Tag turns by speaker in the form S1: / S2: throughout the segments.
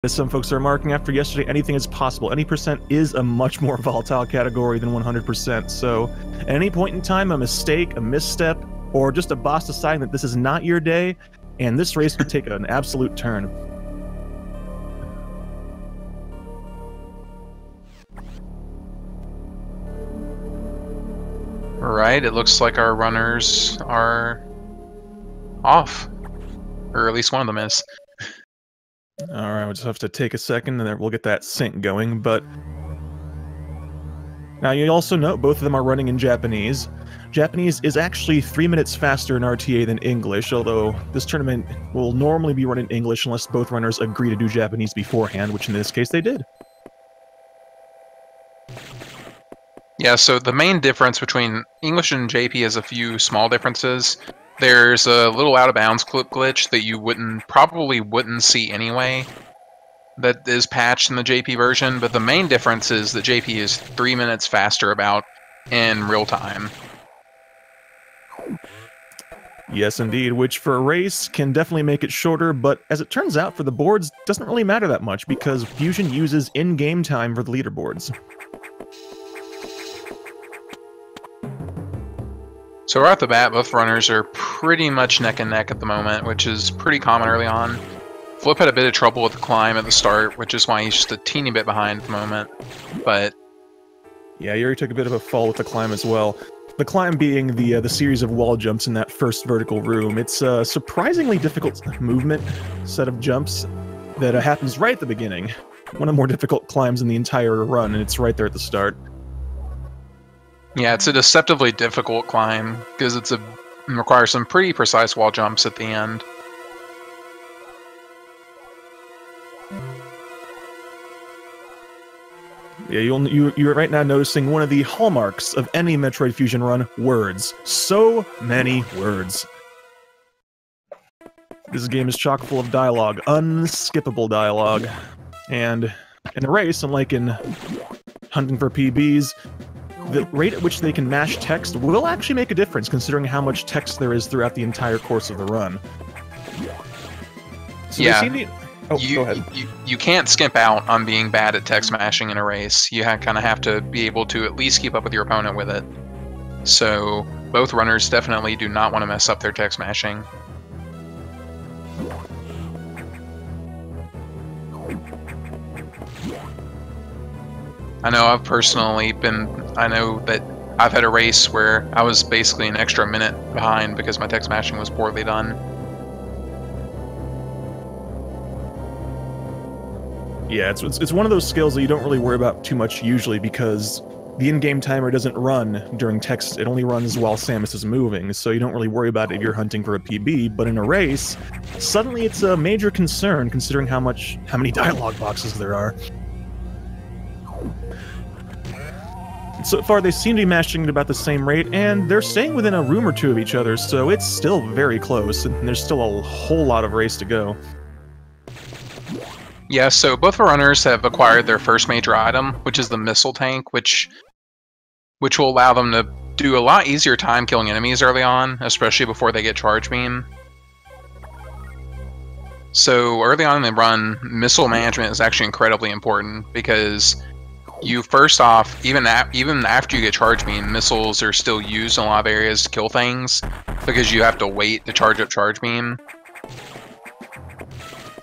S1: As some folks are marking after yesterday, anything is possible. Any percent is a much more volatile category than 100%. So at any point in time, a mistake, a misstep, or just a boss deciding that this is not your day, and this race could take an absolute turn.
S2: Alright, it looks like our runners are off. Or at least one of them is.
S1: Alright, we'll just have to take a second and then we'll get that sync going, but... Now you also note both of them are running in Japanese. Japanese is actually 3 minutes faster in RTA than English, although this tournament will normally be run in English unless both runners agree to do Japanese beforehand, which in this case they did.
S2: Yeah, so the main difference between English and JP is a few small differences. There's a little out-of-bounds clip glitch that you probably wouldn't see anyway that is patched in the JP version, but the main difference is that JP is 3 minutes faster about in real time.
S1: Yes, indeed, which for a race can definitely make it shorter, but as it turns out for the boards, doesn't really matter that much because Fusion uses in-game time for the leaderboards.
S2: So right off the bat, both runners are pretty much neck and neck at the moment, which is pretty common early on. Flip had a bit of trouble with the climb at the start, which is why he's just a teeny bit behind at the moment, but...
S1: Yeah, Yuri took a bit of a fall with the climb as well. The climb being the series of wall jumps in that first vertical room. It's a surprisingly difficult movement set of jumps that happens right at the beginning. One of the more difficult climbs in the entire run, and it's right there at the start.
S2: Yeah, it's a deceptively difficult climb, because it requires some pretty precise wall jumps at the end.
S1: Yeah, you're right now noticing one of the hallmarks of any Metroid Fusion run, words. So many words. This game is chock full of dialogue, unskippable dialogue. And in a race, unlike in hunting for PBs, the rate at which they can mash text will actually make a difference, considering how much text there is throughout the entire course of the run. So
S2: yeah,
S1: go ahead.
S2: You can't skimp out on being bad at text mashing in a race. You kind of have to be able to at least keep up with your opponent with it. So both runners definitely do not want to mess up their text mashing. I know that I've had a race where I was basically an extra minute behind because my text mashing was poorly done.
S1: Yeah, it's one of those skills that you don't really worry about too much usually because the in-game timer doesn't run during text, it only runs while Samus is moving, so you don't really worry about it if you're hunting for a PB, but in a race, suddenly it's a major concern considering how many dialogue boxes there are. So far, they seem to be mashing at about the same rate, and they're staying within a room or two of each other, so it's still very close, and there's still a whole lot of race to go.
S2: Yeah, so both runners have acquired their first major item, which is the missile tank, which will allow them to do a lot easier time killing enemies early on, especially before they get charge beam. So early on in the run, missile management is actually incredibly important because you first off, even after you get charge beam, missiles are still used in a lot of areas to kill things because you have to wait to charge up charge beam.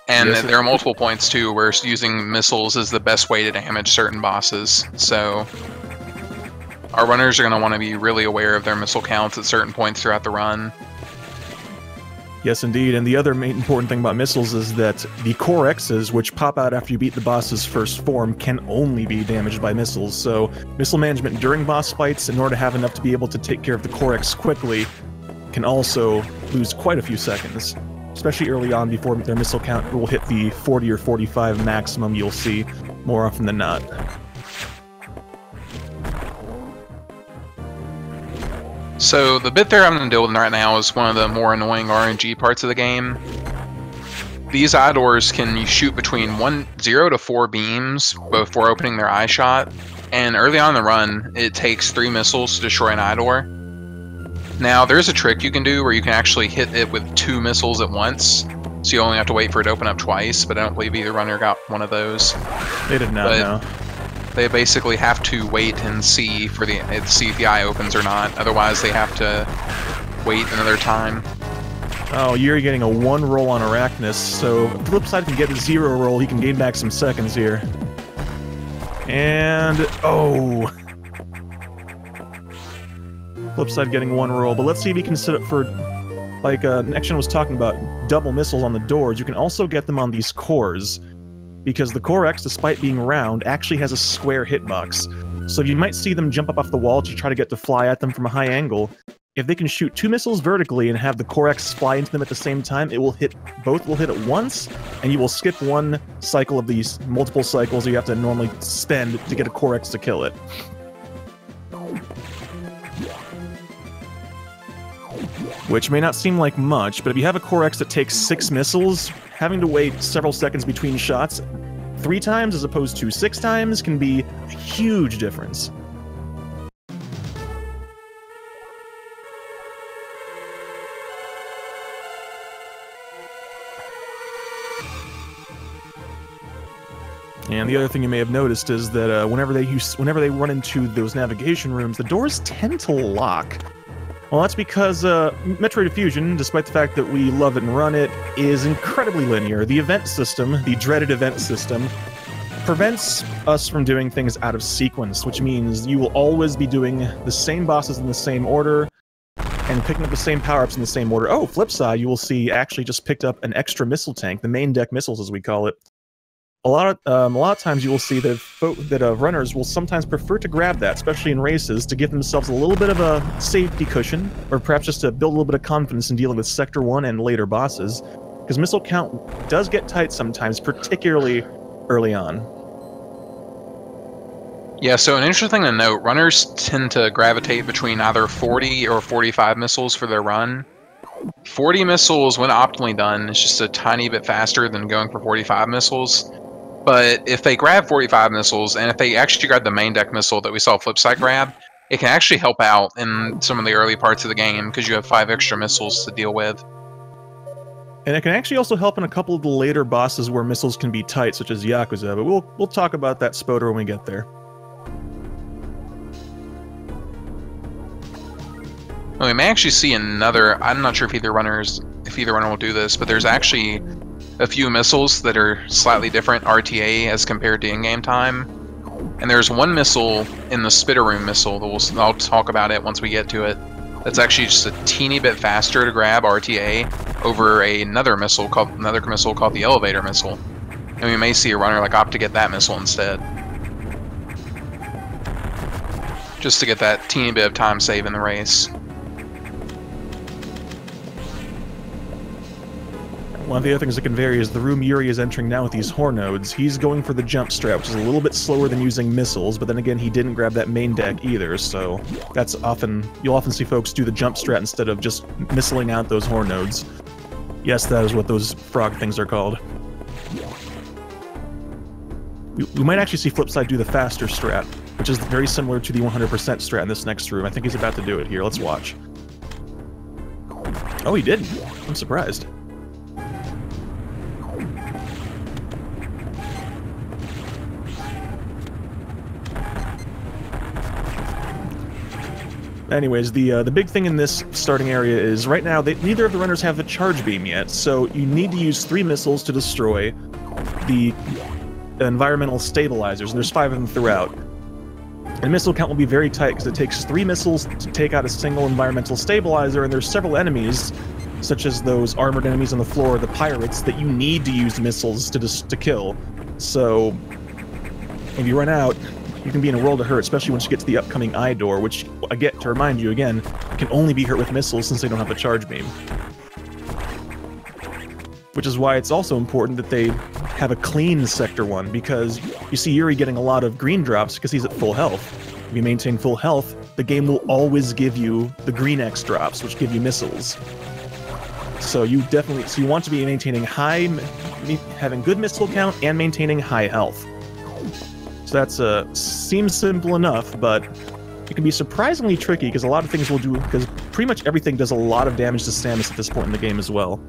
S2: And yes, there are multiple points too where using missiles is the best way to damage certain bosses. So our runners are going to want to be really aware of their missile counts at certain points throughout the run.
S1: Yes, indeed, and the other main important thing about missiles is that the core X's, which pop out after you beat the boss's first form, can only be damaged by missiles, so missile management during boss fights, in order to have enough to be able to take care of the core X quickly, can also lose quite a few seconds, especially early on before their missile count will hit the 40 or 45 maximum you'll see more often than not.
S2: So the bit they're having to deal with right now is one of the more annoying RNG parts of the game. These eye doors can shoot between 0 to 4 beams before opening their eye shot, and early on in the run, it takes 3 missiles to destroy an eye door. Now, there's a trick you can do where you can actually hit it with 2 missiles at once, so you only have to wait for it to open up twice, but I don't believe either runner got one of those.
S1: They did not, no.
S2: They basically have to wait and see if the eye opens or not, otherwise they have to wait another time.
S1: Oh, Yuri getting a 1 roll on Arachnus, so if FlipSide can get a 0 roll, he can gain back some seconds here. And... oh! FlipSide getting 1 roll, but let's see if he can set up for... like, Next Gen was talking about double missiles on the doors. You can also get them on these cores, because the Core X, despite being round, actually has a square hitbox. So you might see them jump up off the wall to try to get to fly at them from a high angle. If they can shoot 2 missiles vertically and have the Core X fly into them at the same time, it will hit, both will hit at once, and you will skip 1 cycle of these multiple cycles you have to normally spend to get a Core X to kill it. Which may not seem like much, but if you have a Core X that takes 6 missiles, having to wait several seconds between shots 3 times as opposed to 6 times can be a huge difference. And the other thing you may have noticed is that whenever they run into those navigation rooms, the doors tend to lock. Well, that's because Metroid Fusion, despite the fact that we love it and run it, is incredibly linear. The event system, the dreaded event system, prevents us from doing things out of sequence, which means you will always be doing the same bosses in the same order, and picking up the same power-ups in the same order. Oh, FlipSide, you will see actually just picked up an extra missile tank, the main deck missiles as we call it. A lot of times you will see that runners will sometimes prefer to grab that, especially in races, to give themselves a little bit of a safety cushion, or perhaps just to build a little bit of confidence in dealing with Sector 1 and later bosses, because missile count does get tight sometimes, particularly early on.
S2: Yeah, so an interesting thing to note, runners tend to gravitate between either 40 or 45 missiles for their run. 40 missiles, when optimally done, is just a tiny bit faster than going for 45 missiles. But if they grab 45 missiles, and if they actually grab the main deck missile that we saw FlipSide grab, it can actually help out in some of the early parts of the game, because you have 5 extra missiles to deal with.
S1: And it can actually also help in a couple of the later bosses where missiles can be tight, such as Yakuza, but we'll talk about that spoder when we get there.
S2: Well, we may actually see another... I'm not sure if either runner will do this, but there's actually a few missiles that are slightly different RTA as compared to in-game time. And there's one missile in the Spitter Room missile that I'll talk about it once we get to it. That's actually just a teeny bit faster to grab RTA over another missile called the Elevator missile. And we may see a runner opt to get that missile instead, just to get that teeny bit of time save in the race.
S1: One of the other things that can vary is the room Yuri is entering now with these Hor nodes. He's going for the jump strat, which is a little bit slower than using missiles, but then again, he didn't grab that main deck either, so that's you'll often see folks do the jump strat instead of just missiling out those Hor nodes. Yes, that is what those frog things are called. We might actually see FlipSide do the faster strat, which is very similar to the 100% strat in this next room. I think he's about to do it here. Let's watch. Oh, he didn't. I'm surprised. Anyways, the big thing in this starting area is right now neither of the runners have a charge beam yet, so you need to use 3 missiles to destroy the environmental stabilizers, and there's 5 of them throughout. And missile count will be very tight because it takes 3 missiles to take out a single environmental stabilizer, and there's several enemies, such as those armored enemies on the floor, the pirates, that you need to use missiles to kill. So if you run out, you can be in a world of hurt, especially once you get to the upcoming eye door, which, I get to remind you again, can only be hurt with missiles since they don't have a charge beam. Which is why it's also important that they have a clean Sector 1, because you see Yuri getting a lot of green drops because he's at full health. If you maintain full health, the game will always give you the green X drops, which give you missiles. So you want to be maintaining having good missile count and maintaining high health. So that seems simple enough, but it can be surprisingly tricky because a lot of things will do, because pretty much everything does a lot of damage to Samus at this point in the game as well.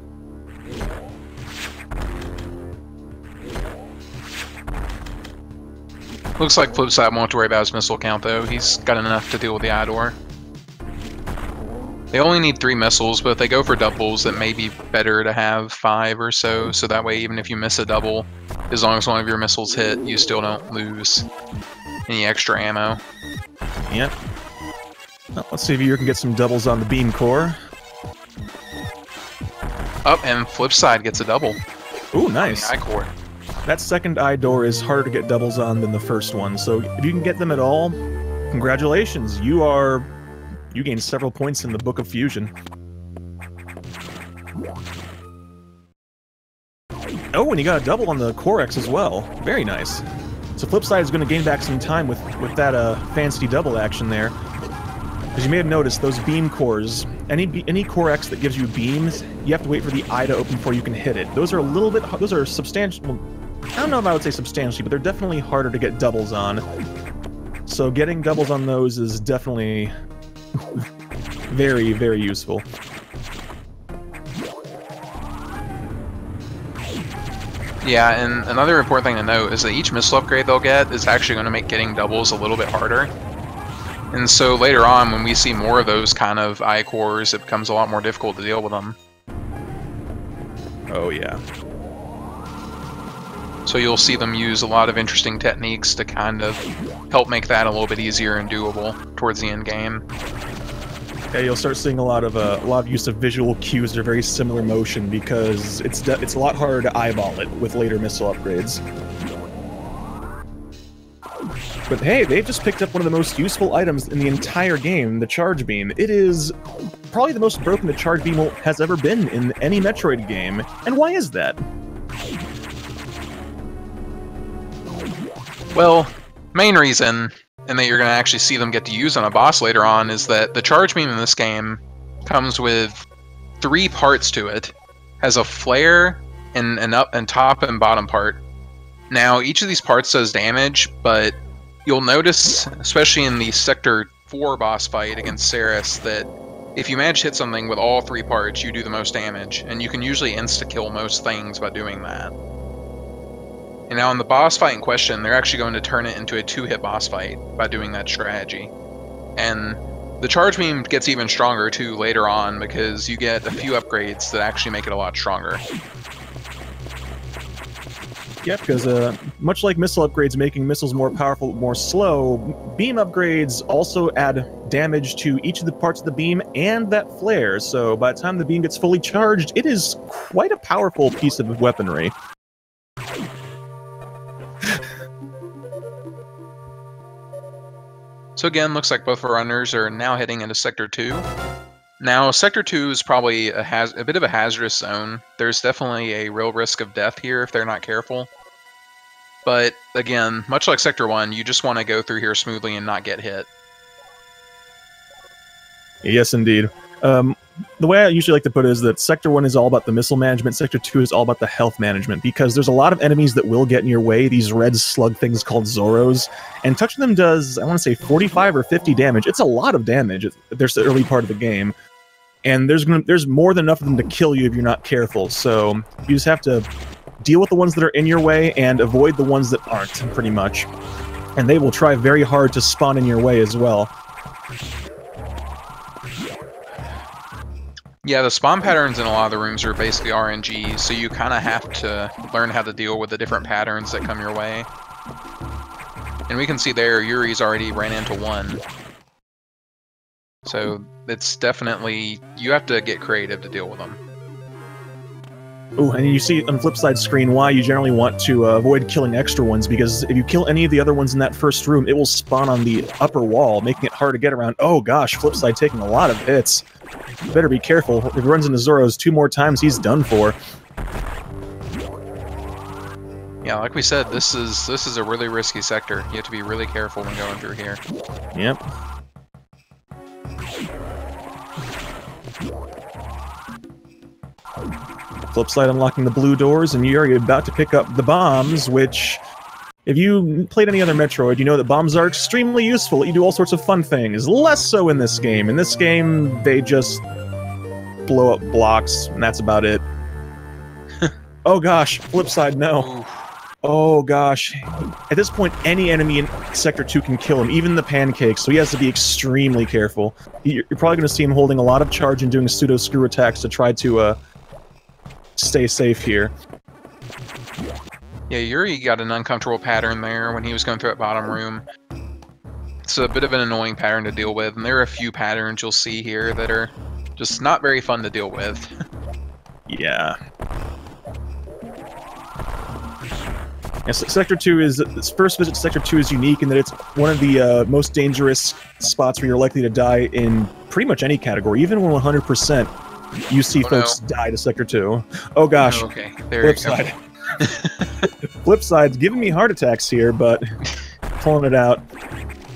S2: Looks like FlipSide won't have to worry about his missile count, though. He's got enough to deal with the Idor. They only need 3 missiles, but if they go for doubles, it may be better to have 5 or so, so that way even if you miss a double, as long as one of your missiles hit, you still don't lose any extra ammo.
S1: Yep. Well, let's see if you can get some doubles on the beam core.
S2: Up, and FlipSide gets a double.
S1: Ooh, nice.
S2: On the I-core.
S1: That second eye door is harder to get doubles on than the first one, so if you can get them at all, congratulations. You gained several points in the Book of Fusion. Oh, and you got a double on the Core X as well. Very nice. So FlipSide is going to gain back some time with that fancy double action there. As you may have noticed, those beam cores, any Core X that gives you beams, you have to wait for the eye to open before you can hit it. Those are those are substantial. Well, I don't know if I would say substantially, but they're definitely harder to get doubles on. So getting doubles on those is definitely very, very useful.
S2: Yeah, and another important thing to note is that each missile upgrade they'll get is actually going to make getting doubles a little bit harder. And so later on, when we see more of those kind of I-cores, it becomes a lot more difficult to deal with them.
S1: Oh yeah.
S2: So you'll see them use a lot of interesting techniques to kind of help make that a little bit easier and doable towards the end game.
S1: Yeah, you'll start seeing a lot of use of visual cues that are very similar motion because it's a lot harder to eyeball it with later missile upgrades. But hey, they've just picked up one of the most useful items in the entire game, the Charge Beam. It is probably the most broken the Charge Beam has ever been in any Metroid game. And why is that?
S2: Well, main reason, and that you're going to actually see them get to use on a boss later on, is that the Charge Beam in this game comes with 3 parts to it. Has a flare and an up and top and bottom part. Now, each of these parts does damage, but you'll notice, especially in the Sector 4 boss fight against Ceres, that if you manage to hit something with all 3 parts, you do the most damage, and you can usually insta-kill most things by doing that. And now in the boss fight in question, they're actually going to turn it into a 2-hit boss fight by doing that strategy. And the Charge Beam gets even stronger too later on, because you get a few upgrades that actually make it a lot stronger.
S1: Yeah, because much like missile upgrades making missiles more powerful, more slow, beam upgrades also add damage to each of the parts of the beam and that flare, so by the time the beam gets fully charged, it is quite a powerful piece of weaponry.
S2: So again, looks like both our runners are now heading into Sector 2. Now, Sector 2 is probably a bit of a hazardous zone. There's definitely a real risk of death here if they're not careful. But again, much like Sector 1, you just want to go through here smoothly and not get hit.
S1: Yes, indeed. The way I usually like to put it is that Sector 1 is all about the missile management, Sector 2 is all about the health management, because there's a lot of enemies that will get in your way, these red slug things called Zoros, and touching them does, I want to say, 45 or 50 damage. It's a lot of damage. There's the early part of the game. And there's more than enough of them to kill you if you're not careful, so you just have to deal with the ones that are in your way and avoid the ones that aren't, pretty much. And they will try very hard to spawn in your way as well.
S2: Yeah, the spawn patterns in a lot of the rooms are basically RNG, so you kind of have to learn how to deal with the different patterns that come your way. And we can see there, Yuri's already ran into one. So it's definitely, you have to get creative to deal with them.
S1: Oh, and you see on the flip side screen why you generally want to avoid killing extra ones, because if you kill any of the other ones in that first room, it will spawn on the upper wall, making it hard to get around. Oh gosh, flipside taking a lot of hits. Better be careful. If he runs into Zoros 2 more times, he's done for.
S2: Yeah, like we said, this is a really risky sector. You have to be really careful when going through here.
S1: Yep. Flipside unlocking the blue doors, and you're about to pick up the bombs, which, if you played any other Metroid, you know that bombs are extremely useful. You do all sorts of fun things. Less so in this game. In this game, they just blow up blocks, and that's about it. Oh gosh, Flipside, no. Oh gosh. At this point, any enemy in Sector 2 can kill him, even the pancakes, so he has to be extremely careful. You're probably going to see him holding a lot of charge and doing pseudo-screw attacks to try to stay safe here.
S2: Yeah, Yuriy got an uncomfortable pattern there when he was going through that bottom room. It's a bit of an annoying pattern to deal with, and there are a few patterns you'll see here that are just not very fun to deal with.
S1: Yeah. Yes, Sector 2 is... This first visit to Sector 2 is unique in that it's one of the most dangerous spots where you're likely to die in pretty much any category. Even when 100% you see folks die to Sector 2. Oh gosh.
S2: Okay, there you go.
S1: FlipSide's giving me heart attacks here, but pulling it out.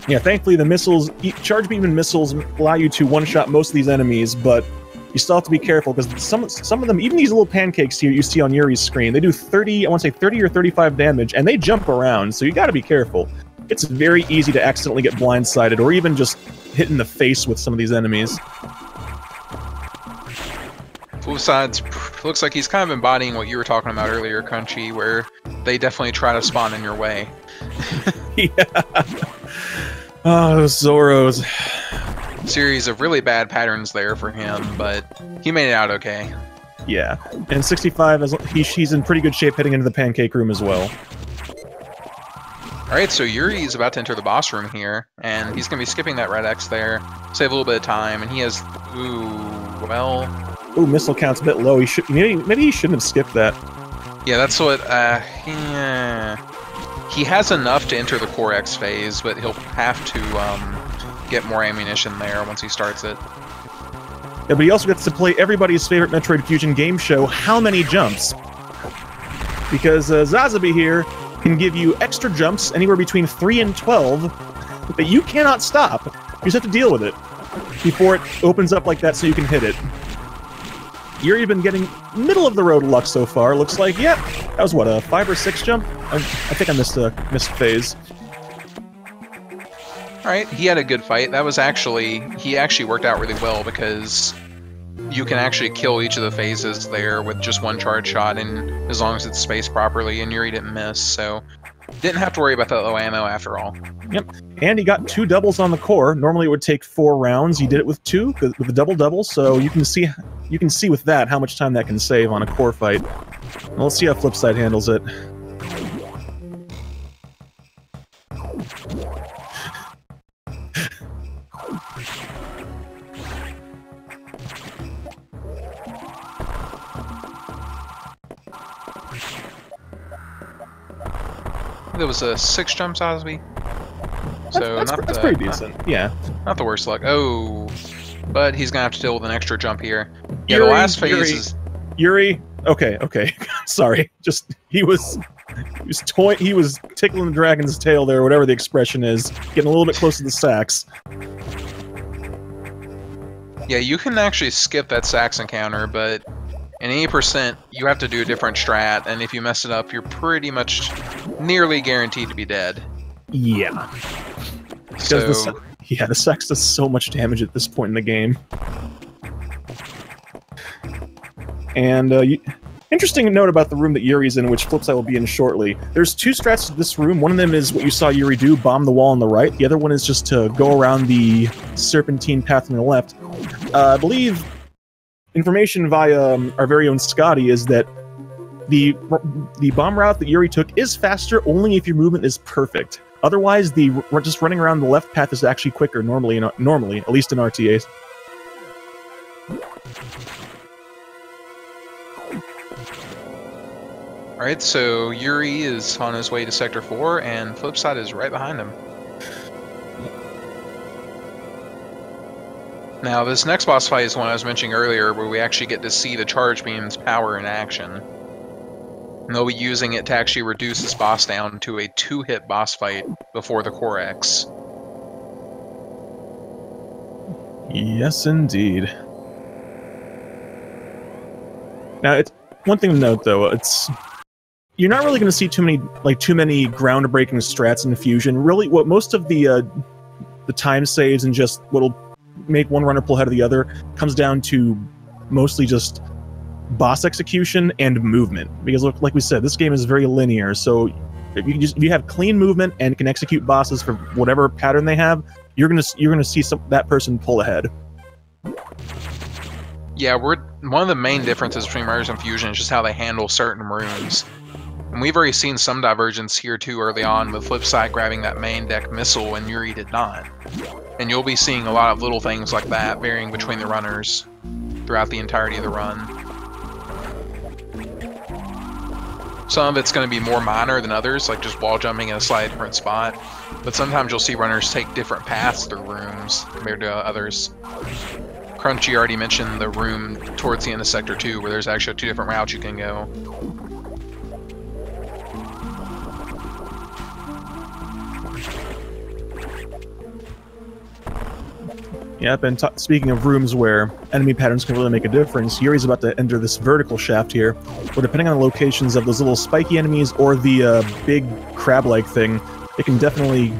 S1: Yeah, thankfully the missiles, charge beam and missiles allow you to one-shot most of these enemies, but you still have to be careful, because some of them, even these little pancakes here you see on Yuri's screen, they do 30, I want to say 30 or 35 damage, and they jump around, so you gotta be careful. It's very easy to accidentally get blindsided, or even just hit in the face with some of these enemies.
S2: FlipSide's looks like he's kind of embodying what you were talking about earlier, Crunchy, where they definitely try to spawn in your way.
S1: Yeah. Oh, those Zoros.
S2: Series of really bad patterns there for him, but he made it out okay.
S1: Yeah, and 65, he's in pretty good shape heading into the pancake room as well.
S2: Alright, so Yuri's about to enter the boss room here, and he's going to be skipping that red X there, save a little bit of time, and he has... Ooh, well...
S1: Ooh, missile count's a bit low. He should maybe he shouldn't have skipped that.
S2: Yeah, that's what, yeah... He has enough to enter the Core X phase, but he'll have to get more ammunition there once he starts it.
S1: Yeah, but he also gets to play everybody's favorite Metroid Fusion game show, How Many Jumps? Because Zazabi here can give you extra jumps, anywhere between 3 and 12, that you cannot stop. You just have to deal with it before it opens up like that so you can hit it. Yuri's been getting middle of the road luck so far. Looks like, yep, that was what, a 5 or 6 jump? I think I missed a phase.
S2: Alright, he had a good fight. That was he actually worked out really well, because you can actually kill each of the phases there with just one charge shot, and as long as it's spaced properly, and Yuriy didn't miss, so didn't have to worry about that low ammo after all.
S1: Yep, and he got 2 doubles on the core. Normally it would take 4 rounds. He did it with 2, with a double-double, so you can see with that how much time that can save on a core fight. Well, let's see how FlipSide handles it.
S2: There was a 6 jumps, Osby. So
S1: that's pretty decent. Yeah.
S2: Not the worst luck. Oh, but he's gonna have to deal with an extra jump here. Yeah, the last phase is
S1: Yuriy. Okay. Sorry. Just he was tickling the dragon's tail there, whatever the expression is, getting a little bit close to the sacks.
S2: Yeah, you can actually skip that Sax encounter, but in 80%, you have to do a different strat, and if you mess it up, you're pretty much nearly guaranteed to be dead.
S1: Yeah. Because the Sax does so much damage at this point in the game. And, interesting note about the room that Yuri's in, which FlipSide will be in shortly. There's 2 strats to this room. One of them is what you saw Yuriy do, bomb the wall on the right. The other one is just to go around the serpentine path on the left. I believe information via our very own Scotty is that the bomb route that Yuriy took is faster only if your movement is perfect. Otherwise, just running around the left path is actually quicker normally, at least in RTAs.
S2: Alright, so Yuriy is on his way to Sector 4, and FlipSide is right behind him. Now, this next boss fight is one I was mentioning earlier, where we actually get to see the charge beam's power in action. And they'll be using it to actually reduce this boss down to a 2-hit boss fight before the Core X.
S1: Yes, indeed. Now, it's one thing to note, though. You're not really going to see too many groundbreaking strats in Fusion. Really, what most of the time saves and just what'll make one runner pull ahead of the other comes down to mostly just boss execution, and movement. Because like we said, this game is very linear, so if you have clean movement and can execute bosses for whatever pattern they have, you're gonna see that person pull ahead.
S2: Yeah, one of the main differences between Murders and Fusion is just how they handle certain rooms. And we've already seen some divergence here too early on, with FlipSide grabbing that main deck missile and Yuriy did not. And you'll be seeing a lot of little things like that varying between the runners throughout the entirety of the run. Some of it's going to be more minor than others, like just wall jumping in a slightly different spot. But sometimes you'll see runners take different paths through rooms compared to others. Crunchy already mentioned the room towards the end of Sector 2, where there's actually 2 different routes you can go.
S1: Yep, and speaking of rooms where enemy patterns can really make a difference, Yuri's about to enter this vertical shaft here, where depending on the locations of those little spiky enemies or the big crab-like thing, it can definitely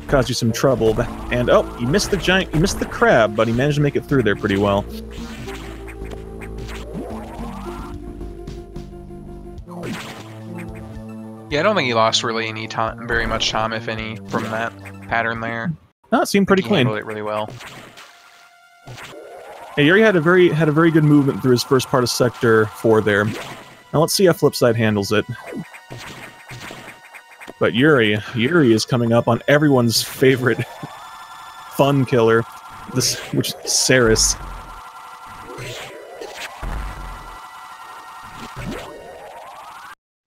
S1: cause you some trouble. And oh, you missed the crab, but he managed to make it through there pretty well.
S2: Yeah, I don't think he lost really any time, very much time, if any, from that pattern there.
S1: No, it seemed pretty clean.
S2: He handled it really well.
S1: Yeah, Yuriy had a very good movement through his first part of Sector 4 there. Now let's see how FlipSide handles it. But Yuriy is coming up on everyone's favorite fun killer, which is Ceres.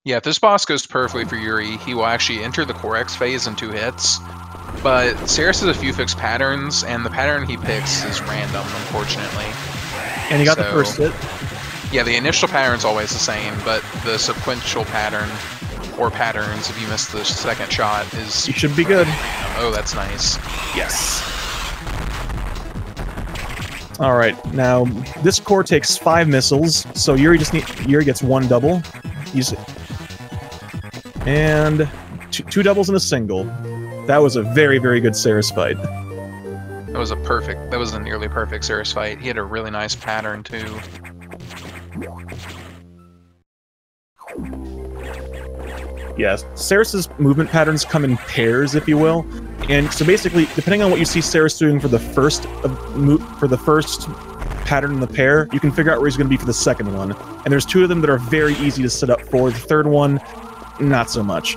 S2: Yeah, if this boss goes perfectly for Yuriy, he will actually enter the Core X phase in 2 hits. But Ceres has a few fixed patterns, and the pattern he picks is random, unfortunately.
S1: And he got the first hit?
S2: Yeah, the initial pattern's always the same, but the sequential pattern, or patterns, if you miss the second shot, is...
S1: You should be good.
S2: Oh, that's nice.
S1: Yes. Alright, now, this core takes 5 missiles, so Yuriy gets 1 double. And 2 doubles and a single. That was a very, very good Ceres fight.
S2: That was a nearly perfect Ceres fight. He had a really nice pattern, too.
S1: Yes, Ceres' movement patterns come in pairs, if you will. And so basically, depending on what you see Ceres doing for the first pattern in the pair, you can figure out where he's going to be for the second one. And there's 2 of them that are very easy to set up for. The third one, not so much.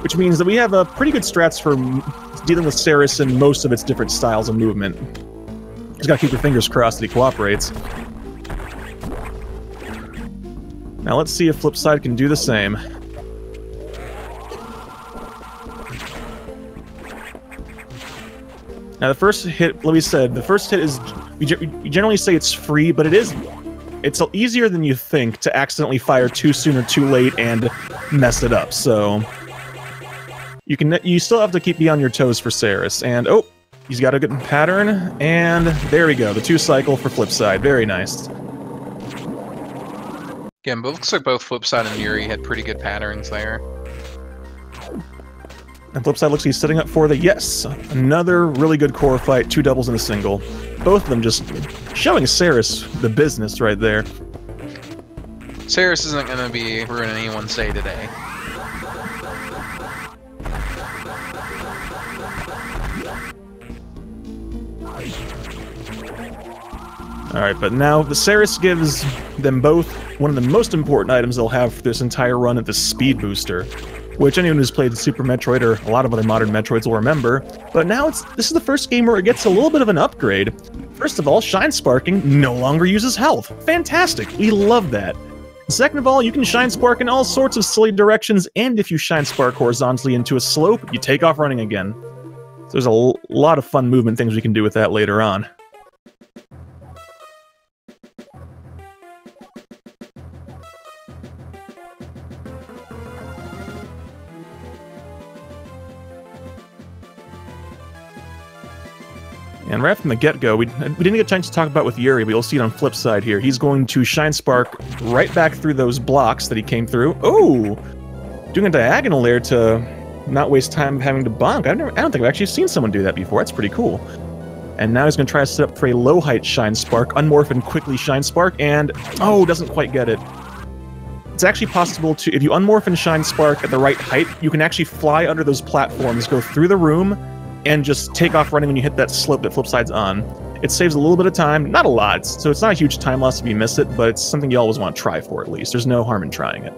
S1: Which means that we have a pretty good strats for dealing with Ceres in most of its different styles of movement. Just gotta keep your fingers crossed that he cooperates. Now let's see if FlipSide can do the same. Now the first hit, like we said, the first hit is, we generally say it's free, but it's easier than you think to accidentally fire too soon or too late and mess it up, so... You still have to be on your toes for Ceres, and oh, he's got a good pattern, and there we go, the 2 cycle for FlipSide, very nice.
S2: Yeah, but it looks like both FlipSide and Yuriy had pretty good patterns there.
S1: And FlipSide looks like he's setting up for the, yes, another really good core fight, 2 doubles and a single. Both of them just showing Ceres the business right there.
S2: Ceres isn't going to be ruining anyone's day today.
S1: Alright, but now the Ceres gives them both one of the most important items they'll have for this entire run at the Speed Booster, which anyone who's played Super Metroid or a lot of other modern Metroids will remember, but now this is the first game where it gets a little bit of an upgrade. First of all, Shine Sparking no longer uses health. Fantastic, we love that. Second of all, you can Shine Spark in all sorts of silly directions, and if you Shine Spark horizontally into a slope, you take off running again. So there's a lot of fun movement things we can do with that later on. And right from the get-go, we didn't get a chance to talk about with Yuriy, but you'll see it on FlipSide here. He's going to Shine Spark right back through those blocks that he came through. Oh! Doing a diagonal there to not waste time having to bonk. I don't think I've actually seen someone do that before. That's pretty cool. And now he's going to try to set up for a low height Shine Spark, unmorph and quickly Shine Spark, and oh, doesn't quite get it. It's actually possible to, if you unmorph and Shine Spark at the right height, you can actually fly under those platforms, go through the room, and just take off running when you hit that slope that FlipSide's on. It saves a little bit of time, not a lot, so it's not a huge time loss if you miss it, but it's something you always want to try for at least. There's no harm in trying it.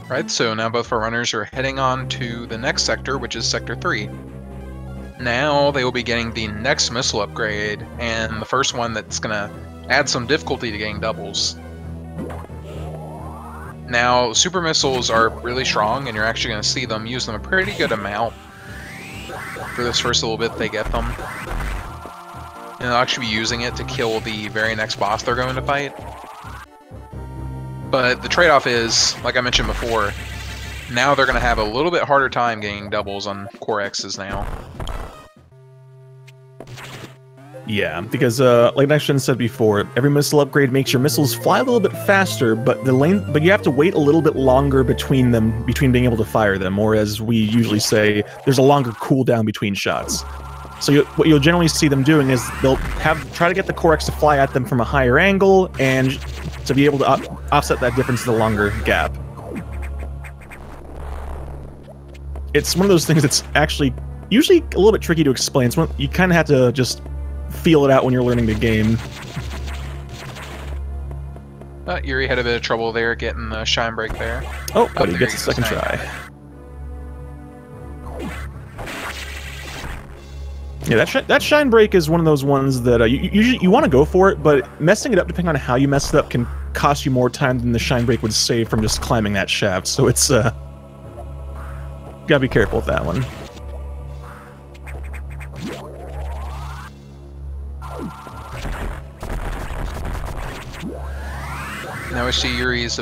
S2: Right, so now both of our runners are heading on to the next sector, which is Sector 3. Now they will be getting the next missile upgrade, and the first one that's going to add some difficulty to getting doubles. Now, super missiles are really strong, and you're actually going to see them use them a pretty good amount for this first little bit they get them. And they'll actually be using it to kill the very next boss they're going to fight. But the trade-off is, like I mentioned before, now they're going to have a little bit harder time getting doubles on Core X's now.
S1: Yeah, because like Nextgen said before, every missile upgrade makes your missiles fly a little bit faster, but you have to wait a little bit longer between being able to fire them, or as we usually say, there's a longer cooldown between shots. So what you'll generally see them doing is they'll try to get the Core X to fly at them from a higher angle, and to be able to offset that difference in the longer gap. It's one of those things that's actually usually a little bit tricky to explain. It's you kind of have to just feel it out when you're learning the game.
S2: Yuriy had a bit of trouble there getting the shine break there.
S1: Oh, but he gets a second try. Yeah, that shine break is one of those ones that you want to go for it, but messing it up depending on how you mess it up can cost you more time than the shine break would save from just climbing that shaft. So it's gotta be careful with that one.
S2: Now we see Yuri's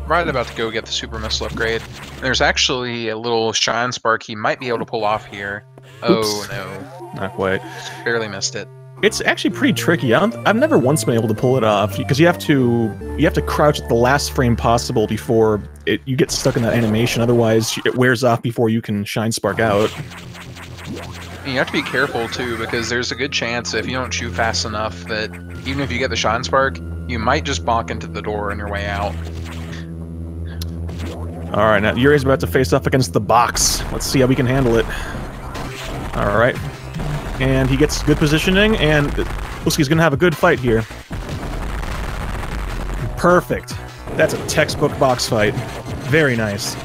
S2: right about to go get the super missile upgrade. There's actually a little shine spark he might be able to pull off here. Oh no.
S1: Not quite.
S2: Barely missed it.
S1: It's actually pretty tricky. I've never once been able to pull it off because you have to crouch at the last frame possible before you get stuck in that animation. Otherwise, it wears off before you can shine spark out.
S2: And you have to be careful too, because there's a good chance if you don't shoot fast enough that even if you get the shine spark, you might just bonk into the door on your way out.
S1: All right, now Yuri's about to face off against the box. Let's see how we can handle it. All right. And he gets good positioning, and looks like he's going to have a good fight here. Perfect. That's a textbook box fight. Very nice.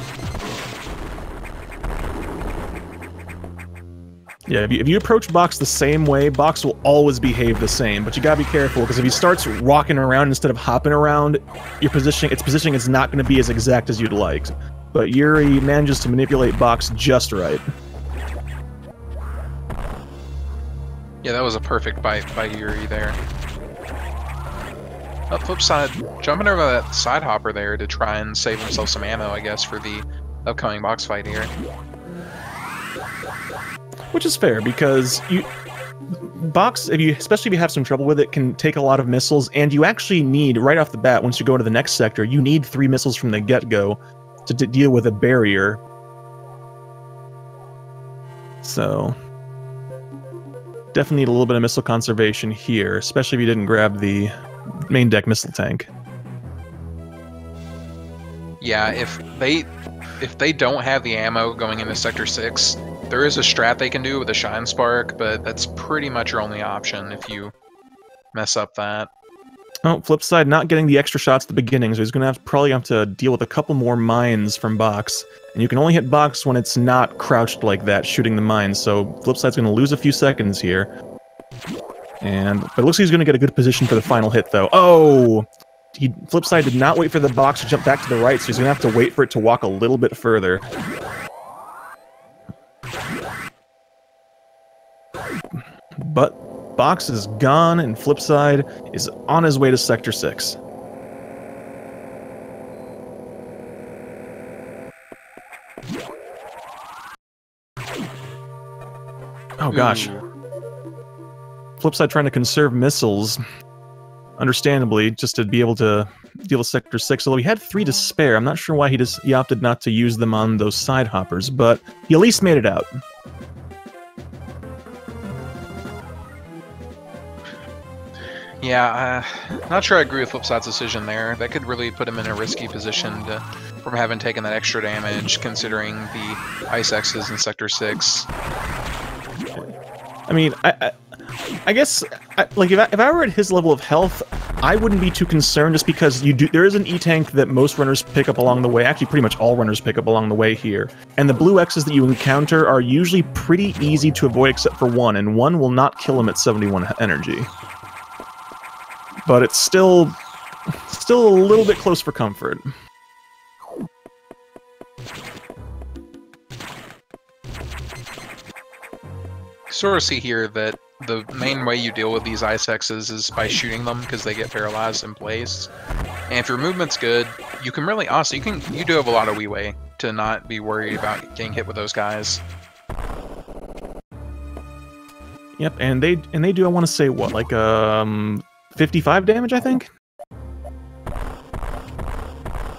S1: Yeah, if you approach box the same way, box will always behave the same, but you gotta be careful, because if he starts rocking around instead of hopping around, its positioning is not going to be as exact as you'd like. But Yuriy manages to manipulate box just right.
S2: Yeah, that was a perfect bite by Yuriy there. Flip side, jumping over that side hopper there to try and save himself some ammo, I guess, for the upcoming box fight here.
S1: Which is fair, because box, especially if you have some trouble with it, can take a lot of missiles, and you actually need, right off the bat, once you go into the next sector, you need 3 missiles from the get-go to deal with a barrier. So definitely need a little bit of missile conservation here, especially if you didn't grab the main deck missile tank.
S2: Yeah, if they don't have the ammo going into Sector 6, there is a strat they can do with a Shine Spark, but that's pretty much your only option if you mess up that.
S1: Oh, flip side, not getting the extra shots at the beginning, so he's going to probably have to deal with a couple more mines from box. And you can only hit box when it's not crouched like that, shooting the mines, so flip side's going to lose a few seconds here. But it looks like he's going to get a good position for the final hit, though. Oh! Flip side did not wait for the box to jump back to the right, so he's going to have to wait for it to walk a little bit further. But box is gone, and flip side is on his way to Sector 6. Oh gosh. FlipSide trying to conserve missiles, understandably, just to be able to deal with Sector 6, although he had 3 to spare. I'm not sure why he opted not to use them on those side hoppers, but he at least made it out.
S2: Yeah, not sure I agree with FlipSide's decision there. That could really put him in a risky position from having taken that extra damage, considering the Ice X's in Sector 6.
S1: I mean, I guess, like, if I were at his level of health, I wouldn't be too concerned, just because there is an E-tank that most runners pick up along the way. Actually, pretty much all runners pick up along the way here. And the blue X's that you encounter are usually pretty easy to avoid, except for one, and one will not kill him at 71 energy. But it's still a little bit close for comfort.
S2: Sort of see here that the main way you deal with these Ice X's is by shooting them, because they get paralyzed in place. And if your movement's good, you can really, honestly, you do have a lot of leeway to not be worried about getting hit with those guys.
S1: Yep, and they do, I want to say, what, like 55 damage, I think?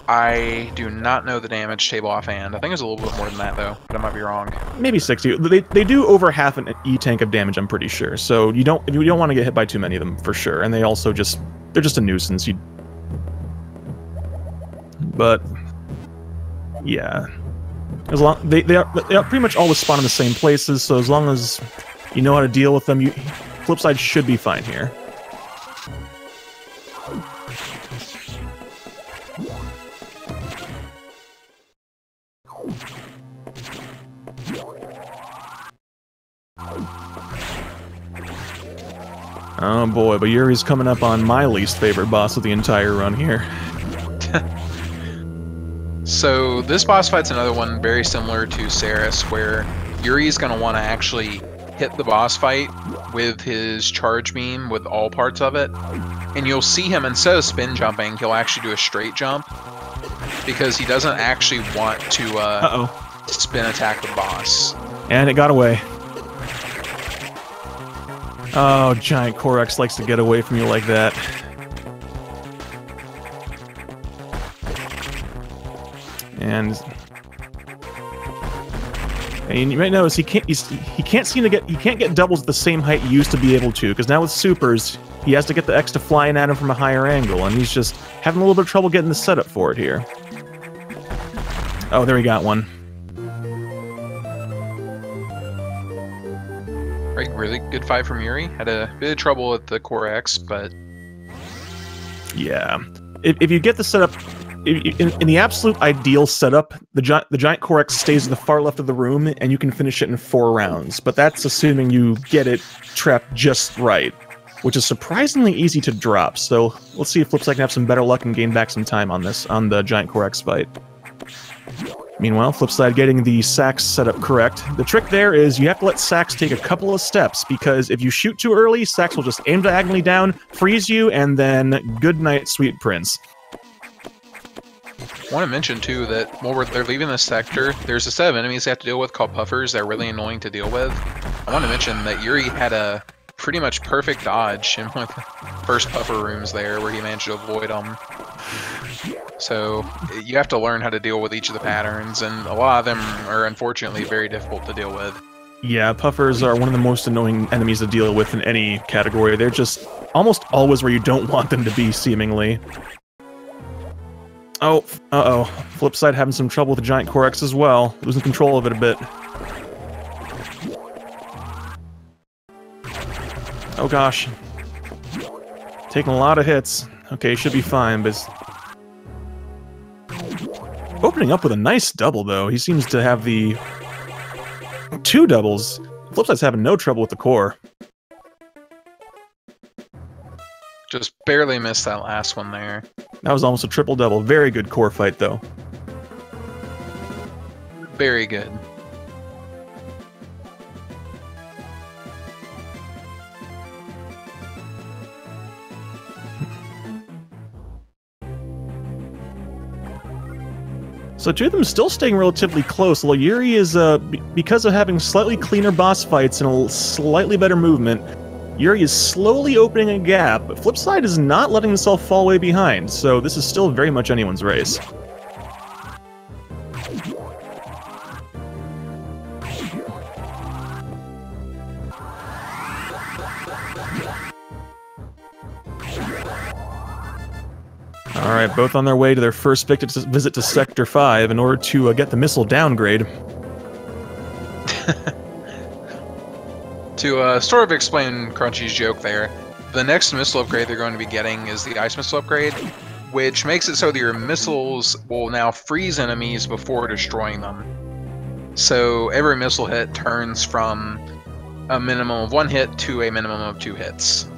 S2: I do not know the damage table offhand. I think it's a little bit more than that, though, but I might be wrong.
S1: Maybe 60. They do over half an E-tank of damage, I'm pretty sure. So you don't want to get hit by too many of them, for sure. And they also they're just a nuisance. But yeah, as long they are pretty much always spawn in the same places. So as long as you know how to deal with them, FlipSide should be fine here. Oh boy, but Yuri's coming up on my least favorite boss of the entire run here.
S2: So this boss fight's another one very similar to Saris, where Yuri's going to want to actually hit the boss fight with his charge beam with all parts of it. And you'll see him, instead of spin jumping, he'll actually do a straight jump, because he doesn't actually want to spin attack the boss.
S1: And it got away. Oh, Giant Corex likes to get away from you like that. And you might notice he can't get doubles at the same height he used to be able to, because now with supers he has to get the X to fly in at him from a higher angle, and he's just having a little bit of trouble getting the setup for it here. Oh, there he got one.
S2: Really good fight from Yuri. Had a bit of trouble with the Core X, but
S1: yeah, if you get the setup in the absolute ideal setup, the giant Core X stays in the far left of the room, and you can finish it in 4 rounds. But that's assuming you get it trapped just right, which is surprisingly easy to drop. So let's see if FlipSide can have some better luck and gain back some time on the giant Core X fight. Meanwhile, FlipSide getting the Sax setup correct. The trick there is you have to let Sax take a couple of steps, because if you shoot too early, Sax will just aim diagonally down, freeze you, and then good night, sweet prince.
S2: I want to mention, too, that while they're leaving this sector, there's a set of enemies they have to deal with called Puffers that are really annoying to deal with. I want to mention that Yuri had a pretty much perfect dodge in one of the first Puffer rooms there, where he managed to avoid them. So you have to learn how to deal with each of the patterns, and a lot of them are unfortunately very difficult to deal with.
S1: Yeah, Puffers are one of the most annoying enemies to deal with in any category. They're just almost always where you don't want them to be, seemingly. Oh, FlipSide having some trouble with the Giant Core X as well. Losing control of it a bit. Oh gosh. Taking a lot of hits. Okay, should be fine, but... Opening up with a nice double, though. He seems to have the... 2 doubles. FlipSide's having no trouble with the core.
S2: Just barely missed that last one there.
S1: That was almost a triple double. Very good core fight, though.
S2: Very good.
S1: So two of them still staying relatively close, although Yuri is, because of having slightly cleaner boss fights and a slightly better movement, Yuriy is slowly opening a gap, but FlipSide is not letting himself fall way behind, so this is still very much anyone's race. Alright, both on their way to their first visit to Sector 5 in order to get the missile downgrade.
S2: To sort of explain Crunchy's joke there, the next missile upgrade they're going to be getting is the ice missile upgrade, which makes it so that your missiles will now freeze enemies before destroying them. So every missile hit turns from a minimum of 1 hit to a minimum of 2 hits.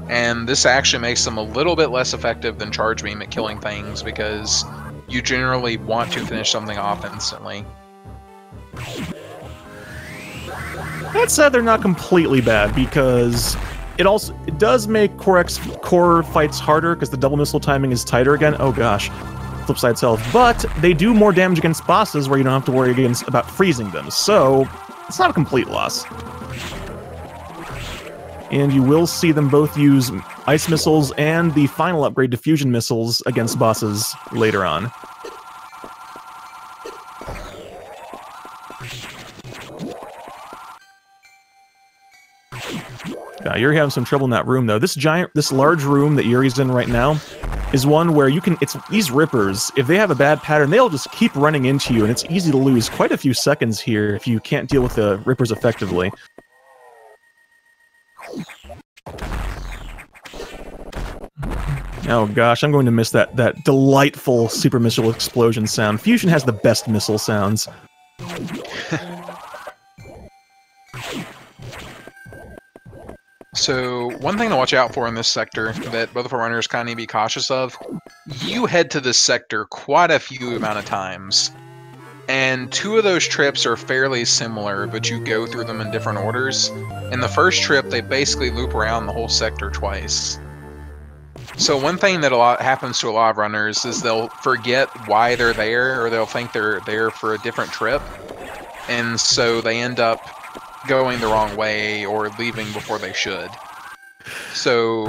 S2: And this actually makes them a little bit less effective than Charge Beam at killing things, because you generally want to finish something off instantly.
S1: That said, they're not completely bad, because it does make core fights harder, because the double missile timing is tighter again. Oh gosh, FlipSide's health. But they do more damage against bosses where you don't have to worry about freezing them, so it's not a complete loss. And you will see them both use ice missiles and the final upgrade, diffusion missiles, against bosses later on. You're having some trouble in that room, though. This large room that Yuri's in right now is one where these rippers, if they have a bad pattern, they'll just keep running into you, and it's easy to lose quite a few seconds here if you can't deal with the rippers effectively. Oh gosh, I'm going to miss that delightful super missile explosion sound. Fusion has the best missile sounds.
S2: So, one thing to watch out for in this sector that both of our runners kind of need to be cautious of, you head to this sector quite a few amount of times. And 2 of those trips are fairly similar, but you go through them in different orders. In the first trip, they basically loop around the whole sector twice. So one thing that happens to a lot of runners is they'll forget why they're there, or they'll think they're there for a different trip. And so they end up going the wrong way or leaving before they should. So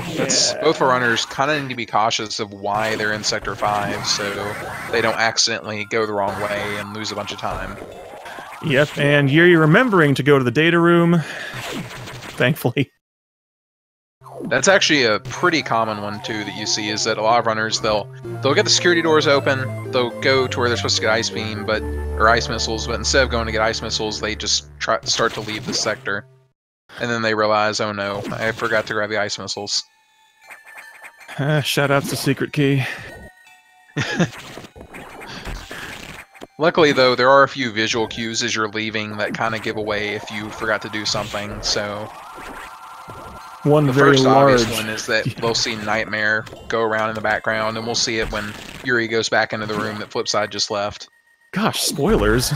S2: both our runners kind of need to be cautious of why they're in Sector 5, so they don't accidentally go the wrong way and lose a bunch of time.
S1: Yep, and Yuriy remembering to go to the data room, thankfully.
S2: That's actually a pretty common one too that you see, is that a lot of runners, they'll get the security doors open, they'll go to where they're supposed to get ice beam, or ice missiles, but instead of going to get ice missiles, they just start to leave the sector. And then they realize, oh no, I forgot to grab the ice missiles.
S1: Shout out to Secret Key.
S2: Luckily though, there are a few visual cues as you're leaving that kind of give away if you forgot to do something, so...
S1: The
S2: first obvious one is that we'll see Nightmare go around in the background, and we'll see it when Yuriy goes back into the room that FlipSide just left.
S1: Gosh, spoilers.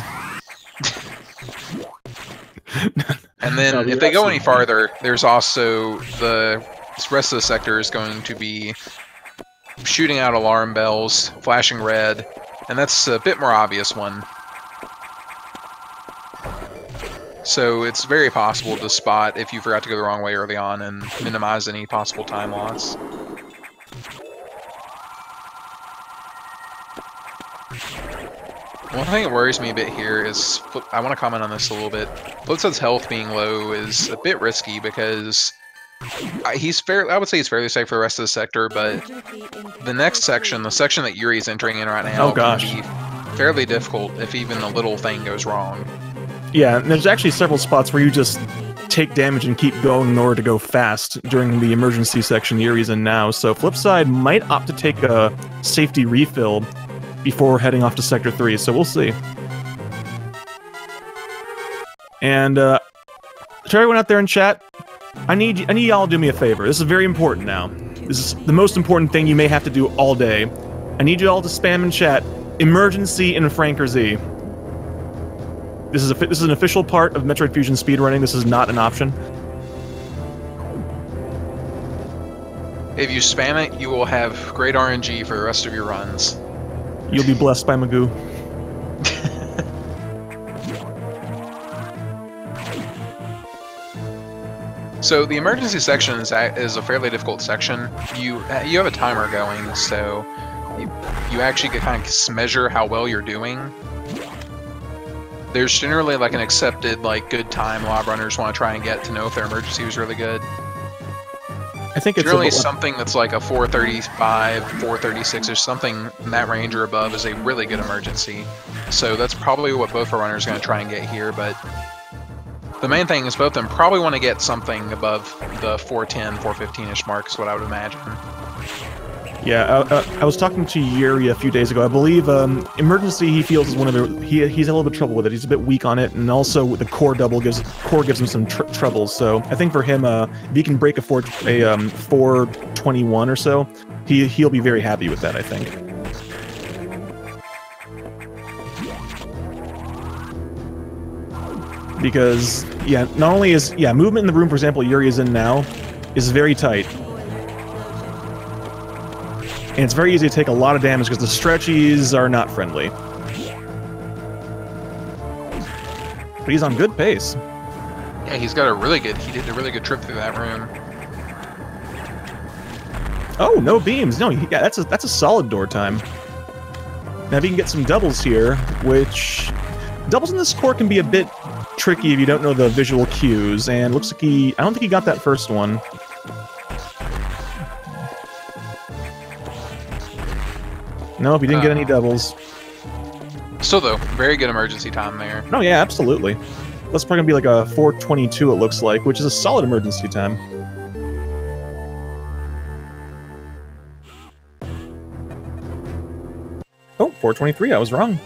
S2: And then, if they go any farther, there's also the rest of the sector is going to be shooting out alarm bells, flashing red, and that's a bit more obvious one. So it's very possible to spot if you forgot to go the wrong way early on and minimize any possible time loss. One thing that worries me a bit here is, I want to comment on this a little bit. FlipSide's health being low is a bit risky because I would say he's fairly safe for the rest of the sector, but the next section, the section that Yuri's entering in right now, can be fairly difficult if even a little thing goes wrong.
S1: Yeah, and there's actually several spots where you just take damage and keep going in order to go fast during the emergency section Yuri's in now, so FlipSide might opt to take a safety refill before heading off to Sector 3, so we'll see. And, to everyone out there in chat, I need y'all to do me a favor. This is very important now. This is the most important thing you may have to do all day. I need you all to spam in chat, emergency in Franker Z. This is an official part of Metroid Fusion speedrunning. This is not an option.
S2: If you spam it, you will have great RNG for the rest of your runs.
S1: You'll be blessed by Magoo.
S2: So the emergency section is a fairly difficult section. You have a timer going, so you actually can kind of measure how well you're doing. There's generally like an accepted like good time a lot of runners want to try and get to know if their emergency was really good.
S1: I think it's
S2: generally something that's like a 435, 436 or something in that range or above is a really good emergency. So that's probably what both our runners are going to try and get here, but the main thing is both of them probably want to get something above the 410, 415-ish mark is what I would imagine.
S1: Yeah, I was talking to Yuriy a few days ago. I believe emergency he feels is one of the he's had a little bit of trouble with it. He's a bit weak on it, and also the core double gives him some trouble. So I think for him, if he can break a 421 or so, he'll be very happy with that. I think. Because yeah, not only is movement in the room, for example, Yuriy is in now, is very tight. And it's very easy to take a lot of damage because the stretchies are not friendly. But he's on good pace.
S2: Yeah, he did a really good trip through that room.
S1: Oh, no beams. No, yeah, that's a solid door time. Now if you can get some doubles here, which doubles in this core can be a bit tricky if you don't know the visual cues, and looks like I don't think he got that first one. Nope, he didn't get any doubles.
S2: Still, though, very good emergency time there.
S1: Oh, yeah, absolutely. That's probably going to be like a 422, it looks like, which is a solid emergency time. Oh, 423, I was wrong.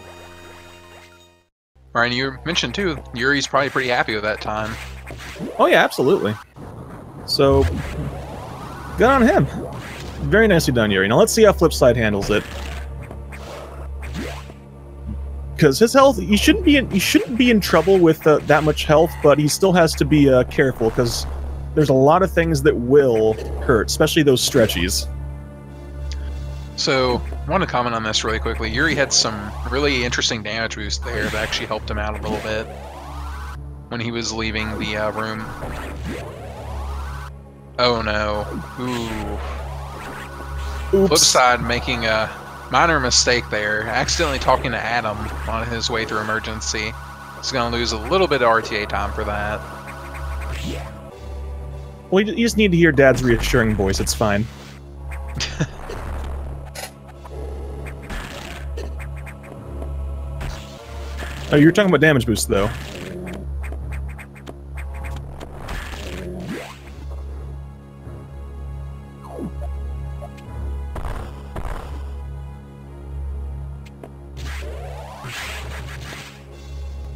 S2: Ryan, you mentioned, too, Yuri's probably pretty happy with that time.
S1: Oh, yeah, absolutely. So, good on him. Very nicely done, Yuriy. Now let's see how FlipSide handles it. Because his health, he shouldn't be in trouble with that much health, but he still has to be careful because there's a lot of things that will hurt, especially those stretchies.
S2: So, I want to comment on this really quickly. Yuriy had some really interesting damage boost there that actually helped him out a little bit when he was leaving the room. Oh no! Ooh.
S1: Oops.
S2: FlipSide making a minor mistake there, accidentally talking to Adam on his way through emergency. He's going to lose a little bit of RTA time for that.
S1: Well, you just need to hear Dad's reassuring voice, it's fine. Oh, you're talking about damage boost, though.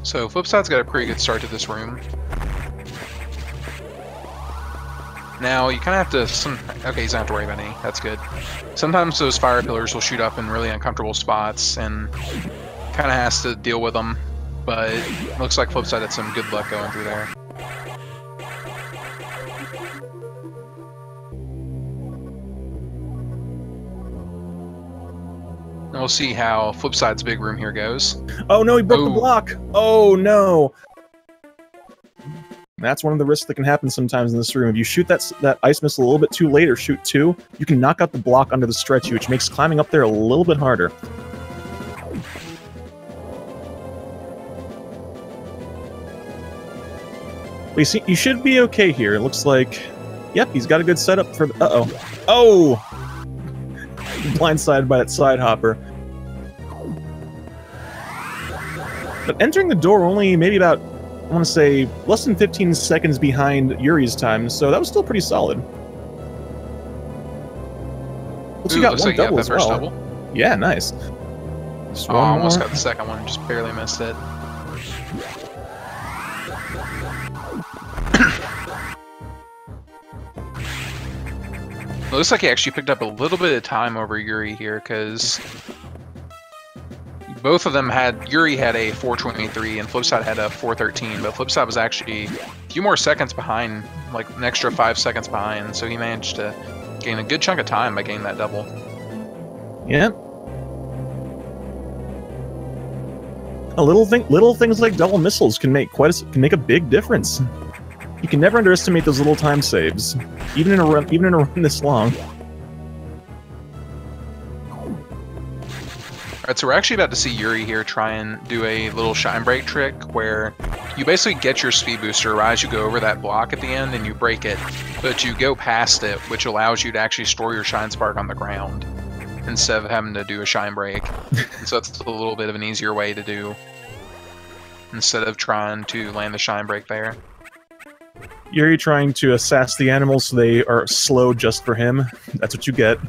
S2: So FlipSide's got a pretty good start to this room. Now you kind of have to. Okay, he's not have to worry about any. That's good. Sometimes those fire pillars will shoot up in really uncomfortable spots, and kind of has to deal with them. But it looks like FlipSide had some good luck going through there. And we'll see how FlipSide's big room here goes.
S1: Oh no, he broke the block! Oh no! That's one of the risks that can happen sometimes in this room. If you shoot that ice missile a little bit too late, or shoot two, you can knock out the block under the stretchy, which makes climbing up there a little bit harder. But you see, you should be okay here. It looks like, yep, he's got a good setup for. Uh-oh. Oh! Blindsided by that side hopper. But entering the door only maybe about, I want to say, less than 15 seconds behind Yuriy's time, so that was still pretty solid. Looks like you got one double as well. Double. Yeah, nice.
S2: Just I almost got the second one, just barely missed it. It looks like he actually picked up a little bit of time over Yuriy here, because both of them had, Yuriy had a 423 and FlipSide had a 413, but FlipSide was actually a few more seconds behind, like an extra 5 seconds behind, so he managed to gain a good chunk of time by getting that double.
S1: Yeah. Little things like double missiles can make a big difference. You can never underestimate those little time saves, even in a run this long.
S2: Alright, so we're actually about to see Yuriy here try and do a little shine break trick where you basically get your speed booster right as you go over that block at the end and you break it, but you go past it, which allows you to actually store your shine spark on the ground instead of having to do a shine break. And so it's a little bit of an easier way to do instead of trying to land the shine break there.
S1: Yuriy trying to assess the animals so they are slow just for him. That's what you get.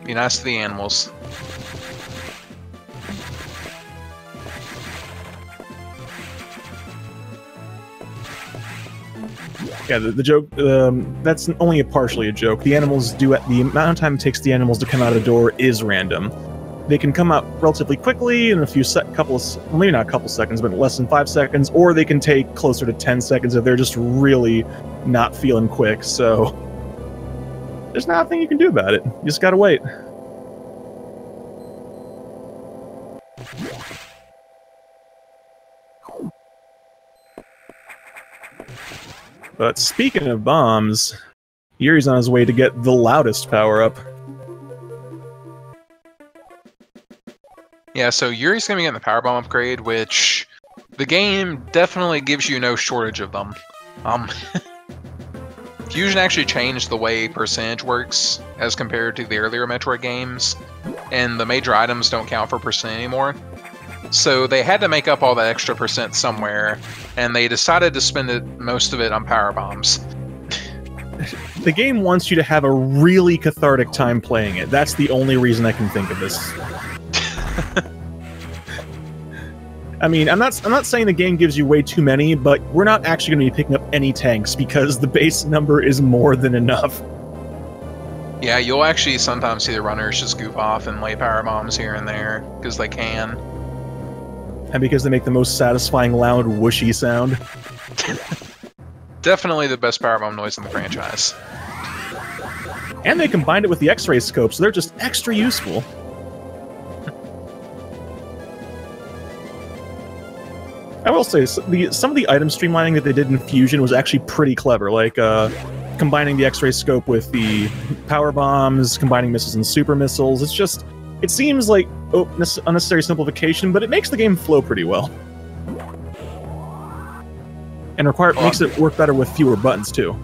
S2: Be nice to the animals.
S1: Yeah, the joke, that's only partially a joke. The animals do, the amount of time it takes the animals to come out of the door is random. They can come out relatively quickly in a few well, maybe not a couple seconds, but less than 5 seconds, or they can take closer to 10 seconds if they're just really not feeling quick, so there's nothing you can do about it. You just gotta wait. But speaking of bombs, Yuri's on his way to get the loudest power-up.
S2: Yeah, so Yuri's going to be getting the power bomb upgrade, which the game definitely gives you no shortage of them. Fusion actually changed the way percentage works as compared to the earlier Metroid games, and the major items don't count for percent anymore. So they had to make up all that extra percent somewhere, and they decided to spend most of it on power bombs.
S1: The game wants you to have a really cathartic time playing it. That's the only reason I can think of this. I mean, I'm not saying the game gives you way too many, but we're not actually going to be picking up any tanks because the base number is more than enough.
S2: Yeah, you'll actually sometimes see the runners just goof off and lay power bombs here and there because they can.
S1: And because they make the most satisfying loud whooshy sound.
S2: Definitely the best power bomb noise in the franchise.
S1: And they combined it with the X-ray scope, so they're just extra useful. I will say, some of the item streamlining that they did in Fusion was actually pretty clever, like combining the X-ray scope with the power bombs, combining missiles and super missiles. It's just, it seems like unnecessary simplification, but it makes the game flow pretty well. And makes it work better with fewer buttons, too.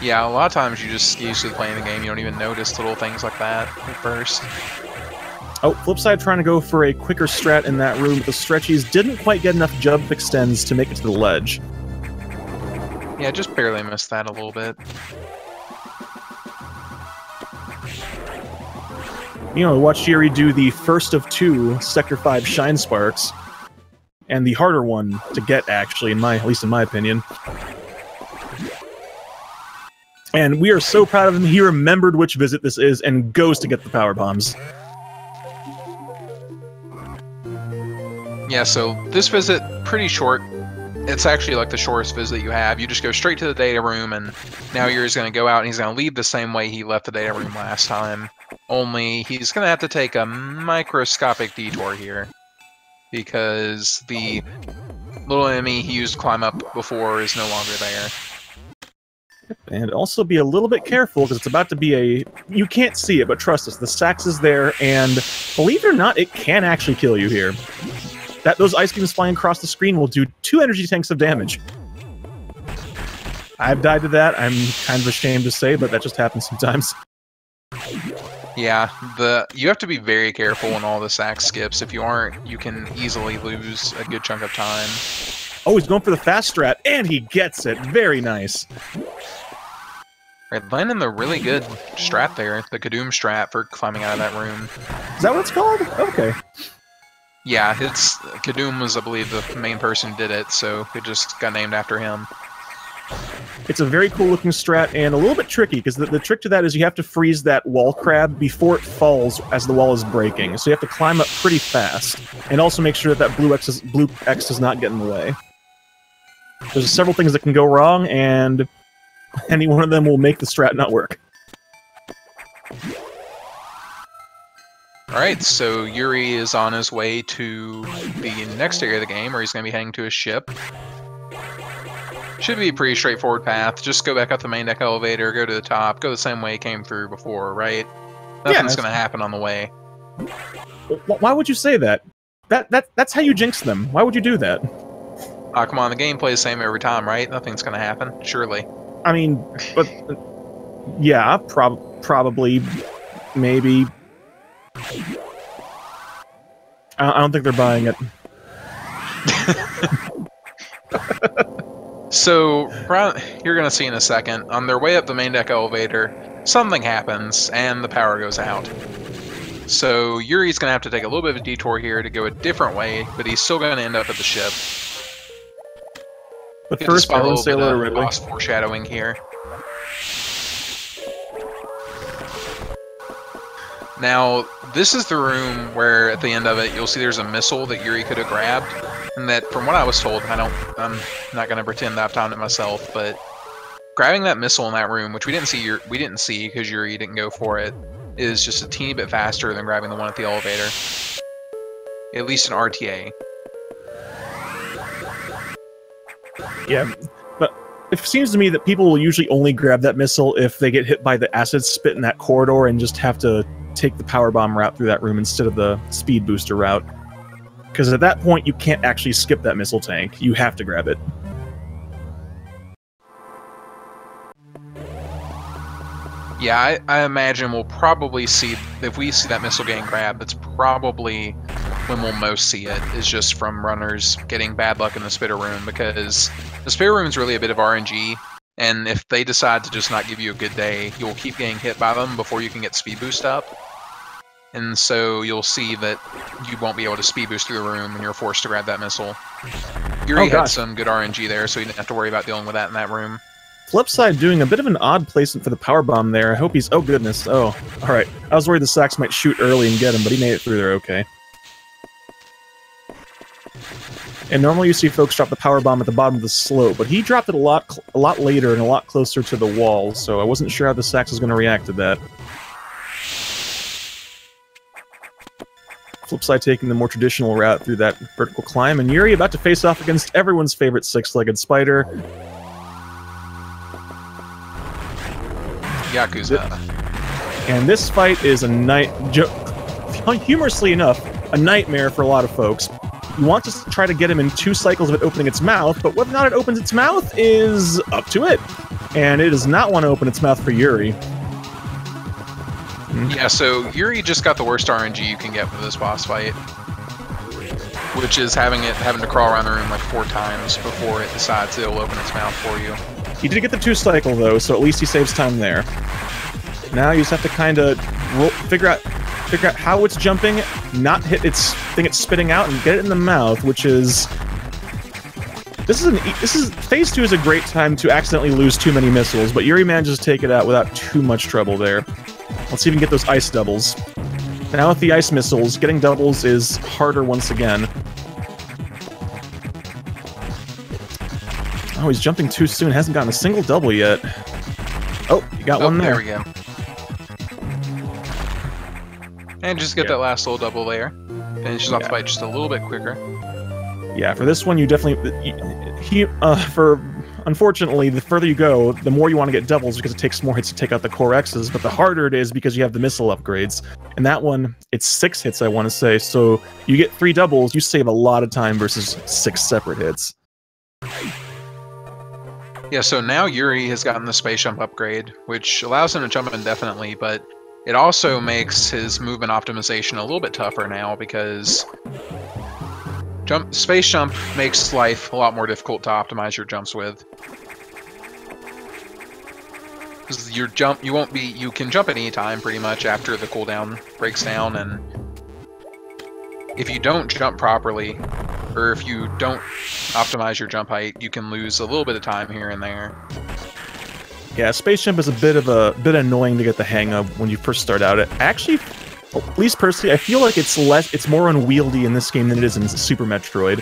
S2: Yeah, a lot of times you just get used to playing the game, you don't even notice little things like that at first.
S1: Oh, FlipSide trying to go for a quicker strat in that room, but the stretchies didn't quite get enough jump extends to make it to the ledge.
S2: Yeah, just barely missed that a little bit.
S1: You know, watch Yuriy do the first of 2 Sector 5 Shine Sparks. And the harder one to get, actually, at least in my opinion. And we are so proud of him, he remembered which visit this is and goes to get the power bombs.
S2: Yeah, so this visit, pretty short. It's actually like the shortest visit you have. You just go straight to the data room, and now Yuri's going to go out and he's going to leave the same way he left the data room last time. Only he's going to have to take a microscopic detour here, because the little enemy he used to climb up before is no longer there.
S1: And also be a little bit careful, because it's about to be a... You can't see it, but trust us, the Sax is there, and believe it or not, it can actually kill you here. Those ice beams flying across the screen will do 2 energy tanks of damage. I've died to that, I'm kind of ashamed to say, but that just happens sometimes.
S2: Yeah, you have to be very careful when all the Sax skips. If you aren't, you can easily lose a good chunk of time.
S1: Oh, he's going for the fast strat, and he gets it. Very nice.
S2: Right, landing the really good strat there, the Kadoom strat for climbing out of that room.
S1: Is that what it's called? Okay.
S2: Yeah, Kadoom was, I believe, the main person who did it, so it just got named after him.
S1: It's a very cool looking strat, and a little bit tricky, because the trick to that is you have to freeze that wall crab before it falls as the wall is breaking. So you have to climb up pretty fast, and also make sure that blue X does not get in the way. There's several things that can go wrong, and any one of them will make the strat not work.
S2: Alright, so Yuri is on his way to the next area of the game, where he's going to be heading to his ship. Should be a pretty straightforward path. Just go back up the main deck elevator, go to the top, go the same way he came through before, right? Nothing's going to happen on the way.
S1: Why would you say that? That's how you jinx them. Why would you do that?
S2: Come on, the game plays the same every time, right? Nothing's going to happen, surely.
S1: I mean, but yeah, probably, maybe. I don't think they're buying it.
S2: So, you're going to see in a second, on their way up the main deck elevator, something happens, and the power goes out. So, Yuri's going to have to take a little bit of a detour here to go a different way, but he's still going to end up at the ship.
S1: But first, I want to say hello to Ridley.
S2: Boss foreshadowing here. Now, this is the room where, at the end of it, you'll see there's a missile that Yuri could have grabbed, and that, from what I was told, I'm not going to pretend that I've found it myself, but grabbing that missile in that room, which we didn't see because Yuri didn't go for it, is just a teeny bit faster than grabbing the one at the elevator. At least in RTA.
S1: Yeah, but it seems to me that people will usually only grab that missile if they get hit by the acid spit in that corridor and just have to take the power bomb route through that room instead of the speed booster route. Because at that point, you can't actually skip that missile tank. You have to grab it.
S2: Yeah, I imagine we'll probably see, if we see that missile getting grabbed, that's probably when we'll most see it, is just from runners getting bad luck in the spitter room, because the spitter room is really a bit of RNG, and if they decide to just not give you a good day, you'll keep getting hit by them before you can get speed boost up. And so you'll see that you won't be able to speed boost through the room and you're forced to grab that missile. Yuri had some good RNG there, so he didn't have to worry about dealing with that in that room.
S1: FlipSide doing a bit of an odd placement for the power bomb there. I hope he's... Oh, goodness. Oh, alright. I was worried the Sax might shoot early and get him, but he made it through there okay. And normally you see folks drop the power bomb at the bottom of the slope, but he dropped it a lot later and a lot closer to the wall, so I wasn't sure how the Sax was going to react to that. FlipSide taking the more traditional route through that vertical climb, and Yuri about to face off against everyone's favorite six-legged spider.
S2: Yakuza.
S1: And this fight is humorously enough, a nightmare for a lot of folks. You want to try to get him in 2 cycles of it opening its mouth, but whether or not it opens its mouth is up to it. And it does not want to open its mouth for Yuri.
S2: Yeah, so Yuri just got the worst RNG you can get with this boss fight, which is having to crawl around the room like 4 times before it decides it'll open its mouth for you.
S1: He did get the 2 cycle though, so at least he saves time there. Now you just have to kind of figure out how it's jumping, not hit its thing it's spitting out, and get it in the mouth, which is... Phase 2 is a great time to accidentally lose too many missiles, but Yuri manages to take it out without too much trouble there. Let's see if we can get those ice doubles. Now with the ice missiles, getting doubles is harder once again. Oh, he's jumping too soon. Hasn't gotten a single double yet. Oh, you got one there.
S2: There we go. And just get that last little double there. Finishes off the fight just a little bit quicker.
S1: Yeah, for this one, you definitely... Unfortunately, the further you go, the more you want to get doubles because it takes more hits to take out the core X's, but the harder it is because you have the missile upgrades. And that one, it's 6 hits, I want to say, so you get 3 doubles, you save a lot of time versus 6 separate hits.
S2: Yeah, so now Yuri has gotten the space jump upgrade, which allows him to jump indefinitely, but it also makes his movement optimization a little bit tougher now because space jump makes life a lot more difficult to optimize your jumps with. Because you can jump at any time pretty much after the cooldown breaks down, and if you don't jump properly, or if you don't optimize your jump height, you can lose a little bit of time here and there.
S1: Yeah, space jump is a bit annoying to get the hang of when you first start out. Actually, at least personally, I feel like it's more unwieldy in this game than it is in Super Metroid.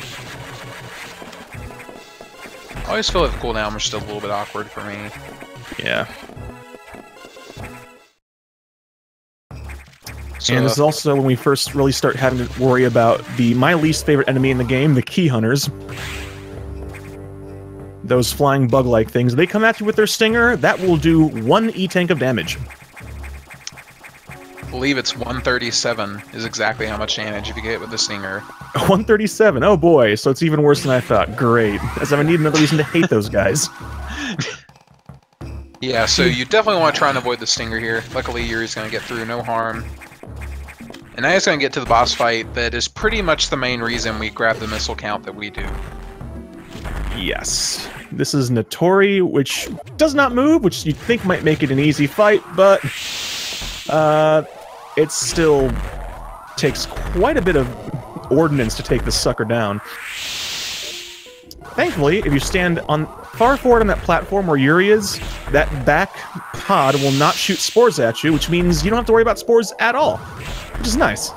S2: I always feel like the cooldown was still a little bit awkward for me.
S1: Yeah. And this is also when we first really start having to worry about my least favorite enemy in the game, the key hunters. Those flying bug-like things. They come at you with their stinger, that will do 1 E-tank of damage.
S2: I believe it's 137 is exactly how much damage if you get hit with the stinger.
S1: 137, oh boy, so it's even worse than I thought. Great, as I need another reason to hate those guys.
S2: Yeah, so you definitely want to try and avoid the stinger here. Luckily, Yuri's going to get through, no harm. And now he's going to get to the boss fight that is pretty much the main reason we grab the missile count that we do.
S1: Yes. This is Notori, which does not move, which you'd think might make it an easy fight, but it still takes quite a bit of ordnance to take this sucker down. Thankfully, if you stand on far forward on that platform where Yuri is, that back pod will not shoot spores at you, which means you don't have to worry about spores at all, which is nice.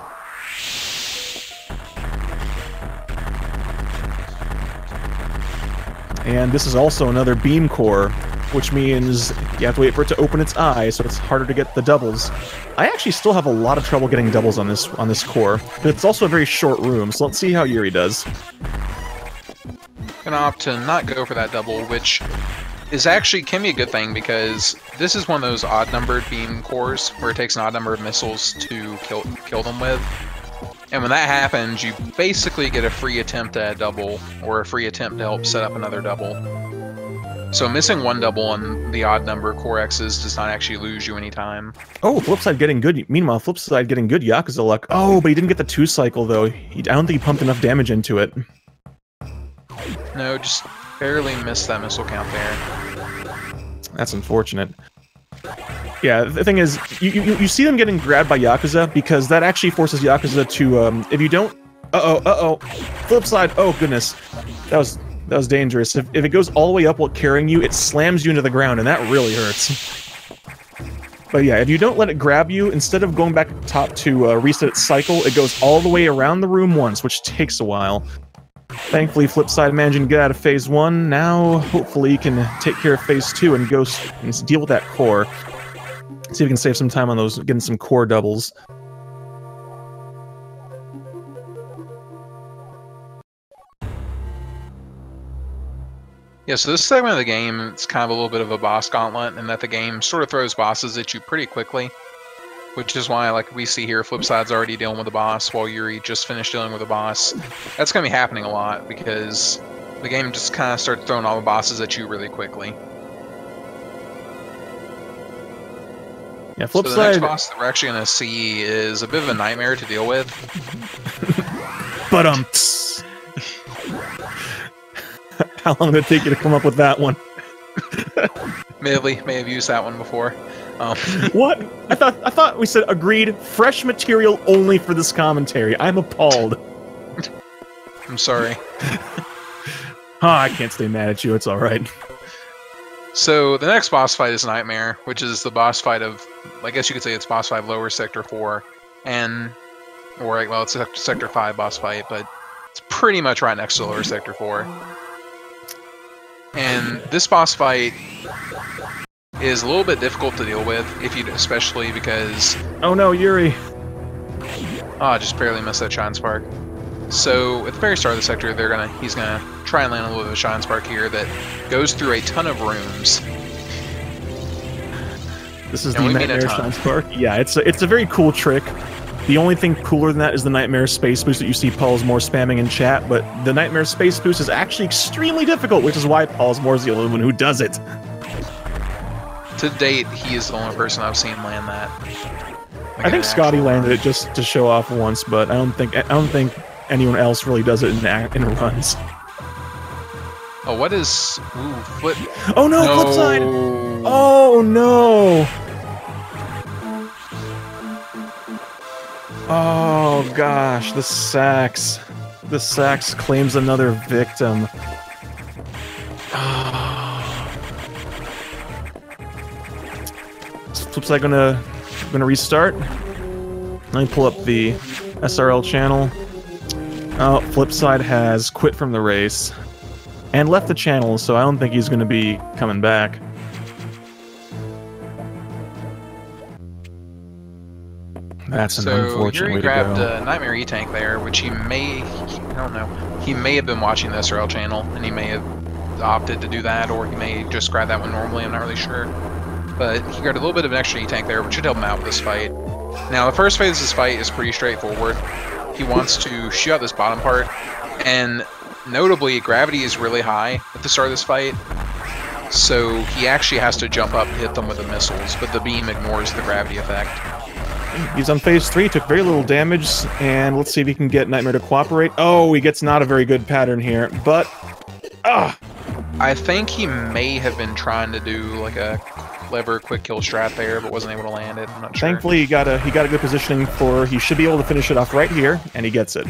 S1: And this is also another beam core, which means you have to wait for it to open its eye, so it's harder to get the doubles. I actually still have a lot of trouble getting doubles on this core, but it's also a very short room, so let's see how Yuri does.
S2: Gonna opt to not go for that double, which is actually can be a good thing because this is one of those odd-numbered beam cores where it takes an odd number of missiles to kill them with. And when that happens, you basically get a free attempt at a double, or a free attempt to help set up another double. So missing one double on the odd number core X's does not actually lose you any time.
S1: Oh, FlipSide getting good. Meanwhile, FlipSide getting good Yakuza luck. Oh, but he didn't get the 2-cycle, though. I don't think he pumped enough damage into it.
S2: No, just barely missed that missile count there.
S1: That's unfortunate. Yeah, the thing is, you see them getting grabbed by Yakuza because that actually forces Yakuza to, if you don't... FlipSide, oh goodness. That was dangerous. If it goes all the way up while carrying you, it slams you into the ground, and that really hurts. But yeah, if you don't let it grab you, instead of going back top to reset its cycle, it goes all the way around the room once, which takes a while. Thankfully, FlipSide managing to get out of Phase 1. Now, hopefully, he can take care of Phase 2 and go and deal with that core. See if we can save some time on those, getting some core doubles.
S2: Yeah, so this segment of the game, it's kind of a little bit of a boss gauntlet, in that the game sort of throws bosses at you pretty quickly. Which is why, like we see here, FlipSide's already dealing with a boss, while Yuri just finished dealing with a boss. That's going to be happening a lot, because the game just kind of starts throwing all the bosses at you really quickly.
S1: Yeah,
S2: So the next boss that we're actually going to see is a bit of a nightmare to deal with.
S1: But how long did it take you to come up with that one?
S2: Admittedly, may have used that one before.
S1: What? I thought we said agreed. Fresh material only for this commentary. I'm appalled.
S2: I'm sorry.
S1: I can't stay mad at you. It's all right.
S2: So the next boss fight is Nightmare, which is the boss fight of, I guess you could say it's boss fight of Lower Sector 4, well, it's Sector 5 boss fight, but it's pretty much right next to Lower Sector 4. And this boss fight is a little bit difficult to deal with, especially because...
S1: Oh no, Yuri!
S2: I just barely missed that Shine Spark. So, at the very start of the sector, he's gonna try and land a little bit of a Shine Spark here that goes through a ton of rooms.
S1: This is the Nightmare Shine Spark? Yeah, it's a very cool trick. The only thing cooler than that is the Nightmare Space Boost that you see Paul's more spamming in chat, but the Nightmare Space Boost is actually extremely difficult, which is why Paul's more is the only one who does it.
S2: To date, he is the only person I've seen land that.
S1: I think Scotty landed it just to show off once, but I don't think anyone else really does it in runs.
S2: Oh, what is... Ooh, flip...
S1: Oh no, FlipSide! Oh no! Oh gosh, the Sax. The Sax claims another victim. Is FlipSide gonna restart? Let me pull up the SRL channel. Oh, FlipSide has quit from the race. And left the channel, so I don't think he's gonna be coming back. That's an
S2: So
S1: unfortunate way
S2: Yuri
S1: to
S2: grabbed
S1: go.
S2: a Nightmare E-Tank there, which I don't know, he may have been watching the SRL channel, and he may have opted to do that, or he may just grab that one normally, I'm not really sure. But he got a little bit of an extra E-Tank there, which should help him out with this fight. Now, the first phase of this fight is pretty straightforward. He wants to shoot out this bottom part, and notably, gravity is really high at the start of this fight, so he actually has to jump up and hit them with the missiles, but the beam ignores the gravity effect.
S1: He's on phase 3, took very little damage, and let's see if he can get Nightmare to cooperate. Oh, he gets not a very good pattern here, but...
S2: I think he may have been trying to do like a clever quick kill strat there, but wasn't able to land it. I'm not sure.
S1: Thankfully, he got a good positioning for... He should be able to finish it off right here, and he gets it.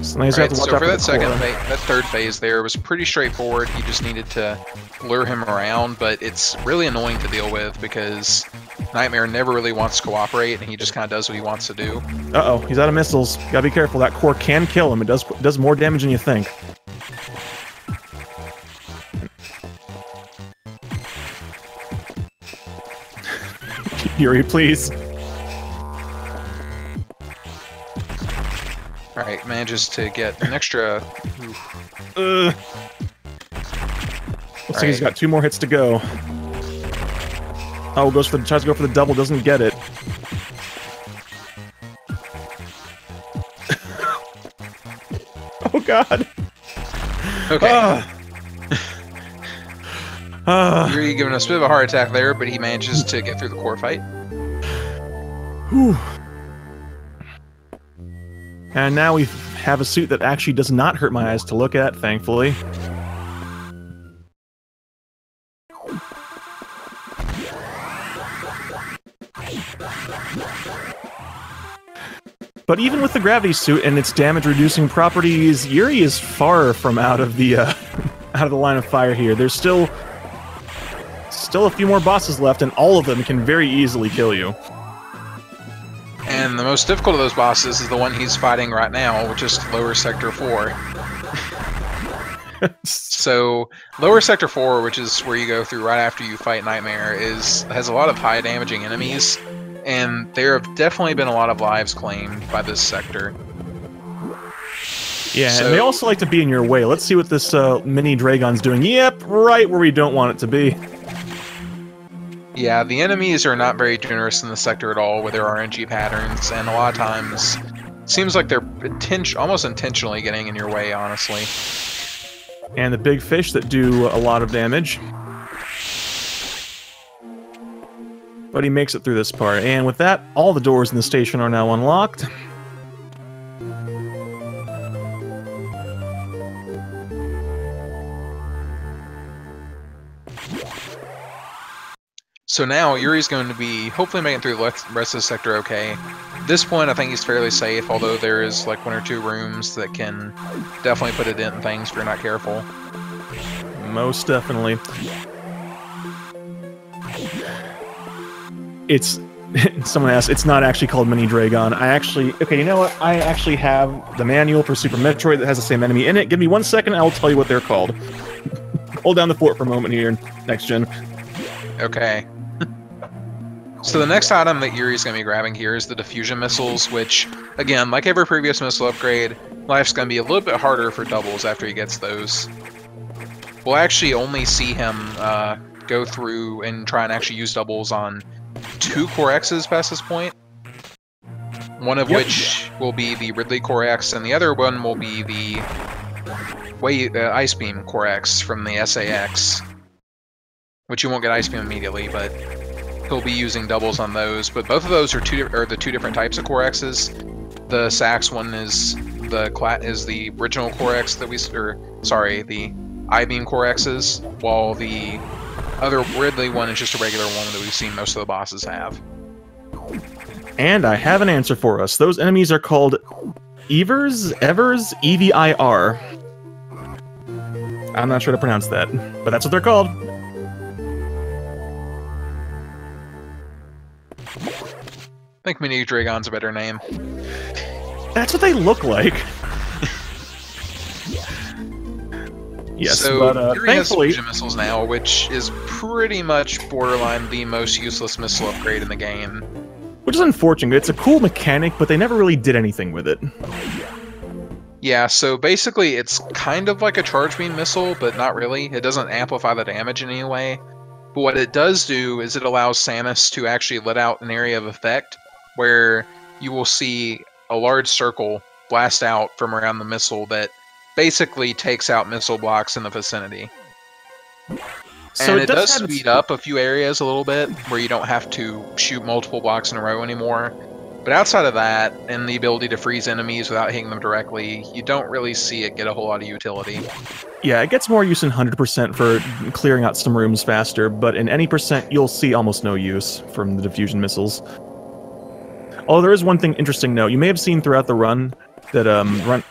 S1: So,
S2: right, so for that third phase there was pretty straightforward. He just needed to lure him around, but it's really annoying to deal with because Nightmare never really wants to cooperate, and he just kind of does what he wants to do.
S1: Uh-oh, he's out of missiles. Gotta be careful. That core can kill him. It does more damage than you think. Yuri, please.
S2: Alright, manages to get an extra...
S1: Looks like he's got 2 more hits to go. Oh, tries to go for the double, doesn't get it. Oh god.
S2: Okay. Yuri giving us a bit of a heart attack there, but he manages to get through the core fight.
S1: Whew. And now we have a suit that actually does not hurt my eyes to look at, thankfully. But even with the gravity suit and its damage-reducing properties, Yuri is far from out of the line of fire here. There's still a few more bosses left, and all of them can very easily kill you.
S2: And the most difficult of those bosses is the one he's fighting right now, which is Lower Sector 4. So, Lower Sector 4, which is where you go through right after you fight Nightmare, has a lot of high damaging enemies, and there have definitely been a lot of lives claimed by this sector.
S1: Yeah, and they also like to be in your way. Let's see what this mini Dragon's doing. Yep, right where we don't want it to be.
S2: Yeah, the enemies are not very generous in the sector at all with their RNG patterns, and a lot of times it seems like they're almost intentionally getting in your way, honestly.
S1: And the big fish that do a lot of damage. But he makes it through this part, and with that, all the doors in the station are now unlocked.
S2: So now, Yuri's going to be hopefully making through the rest of the sector okay. At this point, I think he's fairly safe, although there is like 1 or 2 rooms that can definitely put a dent in things if you're not careful.
S1: Most definitely. It's... Someone asked, it's not actually called Mini Dragon. Okay, you know what? I actually have the manual for Super Metroid that has the same enemy in it. Give me 1 second, I'll tell you what they're called. Hold down the fort for a moment here, next gen.
S2: Okay. So the next item that Yuri's going to be grabbing here is the diffusion missiles, which, again, like every previous missile upgrade, life's going to be a little bit harder for doubles after he gets those. We'll actually only see him go through and try and actually use doubles on 2 Core X's past this point. One of which will be the Ridley Core X, and the other one will be the Ice Beam Core X from the SAX. Which you won't get Ice Beam immediately, but he'll be using doubles on those. But both of those are the 2 different types of Core X's. The Sax one is the original Core X that the I-Beam Core X's, while the other Ridley one is just a regular one that we've seen most of the bosses have.
S1: And I have an answer for us. Those enemies are called Evers, E-V-I-R. I'm not sure to pronounce that, but that's what they're called.
S2: I think Mini Dragon's a better name.
S1: That's what they look like. Yes,
S2: so
S1: but
S2: Yuri
S1: thankfully...
S2: has fusion missiles now, which is pretty much borderline the most useless missile upgrade in the game.
S1: Which is unfortunate. It's a cool mechanic, but they never really did anything with it.
S2: Yeah, so basically it's kind of like a charge beam missile, but not really. It doesn't amplify the damage in any way. But what it does do is it allows Samus to actually let out an area of effect where you will see a large circle blast out from around the missile that basically takes out missile blocks in the vicinity.
S1: So
S2: and it does speed up a few areas a little bit, where you don't have to shoot multiple blocks in a row anymore. But outside of that, and the ability to freeze enemies without hitting them directly, you don't really see it get a whole lot of utility.
S1: Yeah, it gets more use in 100% for clearing out some rooms faster, but in any percent, you'll see almost no use from the diffusion missiles. Although there is one thing interesting note. You may have seen throughout the run that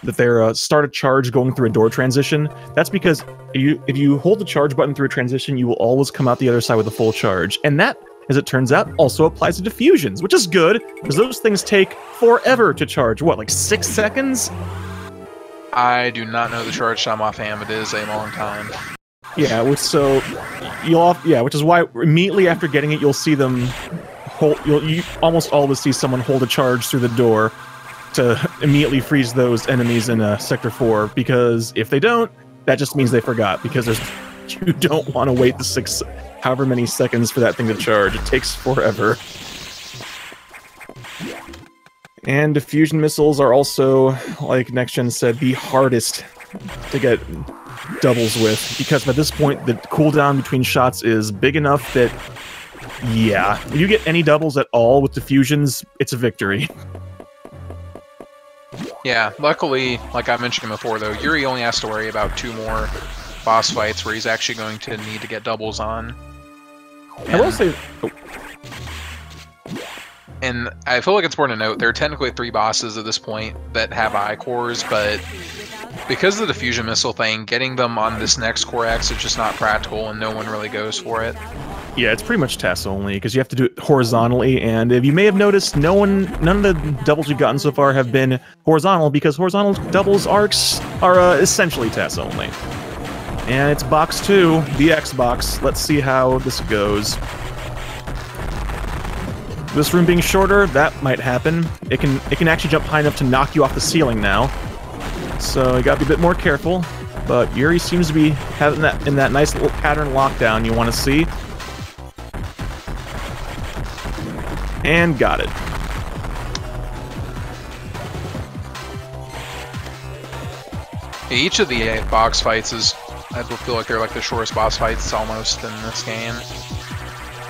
S1: their start a charge going through a door transition. That's because if you hold the charge button through a transition, you will always come out the other side with a full charge. And that, as it turns out, also applies to diffusions, which is good, because those things take forever to charge. What, like 6 seconds?
S2: I do not know the charge time offhand, but it is a long time.
S1: Yeah, which is why immediately after getting it, you'll see them you almost always see someone hold a charge through the door to immediately freeze those enemies in Sector 4, because if they don't, that just means they forgot, because you don't want to wait the however many seconds for that thing to charge. It takes forever. And diffusion missiles are also, like Next Gen said, the hardest to get doubles with, because by this point the cooldown between shots is big enough that, yeah, if you get any doubles at all with diffusions, it's a victory.
S2: Yeah, luckily, like I mentioned before though, Yuri only has to worry about 2 more boss fights where he's actually going to need to get doubles on.
S1: I will say...
S2: And I feel like it's important to note, there are technically 3 bosses at this point that have I-cores, but because of the diffusion missile thing, getting them on this next core X is just not practical, and no one really goes for it.
S1: Yeah, it's pretty much TAS only, because you have to do it horizontally, and if you may have noticed, none of the doubles you've gotten so far have been horizontal, because horizontal doubles are essentially TAS only. And it's box 2, the X box. Let's see how this goes. This room being shorter, that might happen. It can actually jump high enough to knock you off the ceiling now. So you gotta be a bit more careful. But Yuri seems to be having that in that nice little pattern lockdown you want to see. And got it.
S2: Each of the 8 box fights is, I feel like they're like the shortest boss fights almost in this game.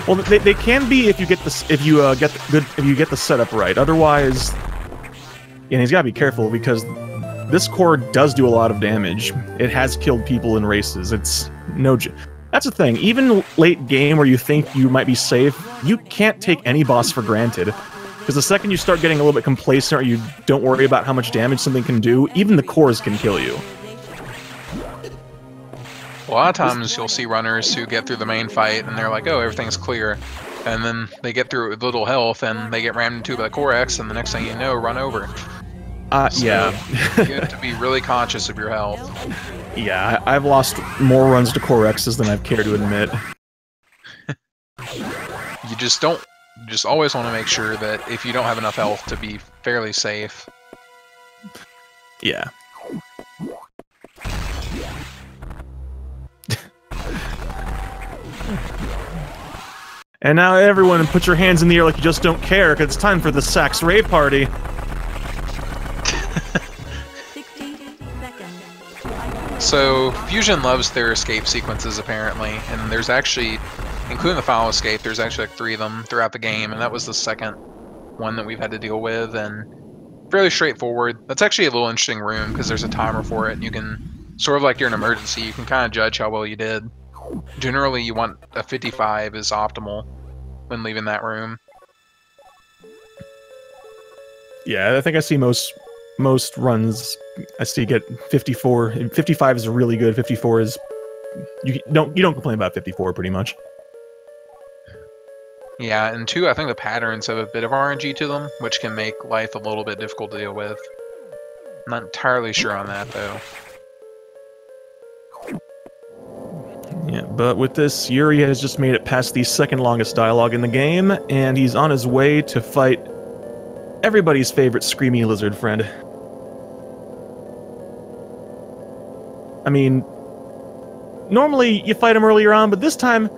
S1: Well, they can be if you get the setup right. Otherwise, and he's gotta be careful, because this core does do a lot of damage. It has killed people in races. It's no. That's the thing. Even late game where you think you might be safe, you can't take any boss for granted. Because the second you start getting a little bit complacent, or you don't worry about how much damage something can do, even the cores can kill you.
S2: A lot of times you'll see runners who get through the main fight and they're like, oh, everything's clear. And then they get through with little health and they get rammed into by the core X, and the next thing you know, run over. So
S1: yeah.
S2: You have to be really conscious of your health.
S1: Yeah, I've lost more runs to core X's than I've cared to admit.
S2: You just always want to make sure that if you don't have enough health to be fairly safe.
S1: Yeah. And now everyone put your hands in the air like you just don't care, because it's time for the Sax Rave Party.
S2: So, Fusion loves their escape sequences, apparently, and there's actually, including the final escape, there's actually like 3 of them throughout the game, and that was the second one that we've had to deal with, and fairly straightforward. That's actually a little interesting room, because there's a timer for it, and you can, sort of like you're in an emergency, you can kind of judge how well you did. Generally, you want a 55 is optimal when leaving that room.
S1: Yeah, I think I see most runs I see get 54. 55 is really good. 54 is you don't complain about 54 pretty much.
S2: Yeah, and 2, I think the patterns have a bit of RNG to them, which can make life a little bit difficult to deal with. I'm not entirely sure on that though.
S1: Yeah, but with this, Yuri has just made it past the second longest dialogue in the game, and he's on his way to fight everybody's favorite screamy lizard friend. I mean, normally you fight him earlier on, but this time,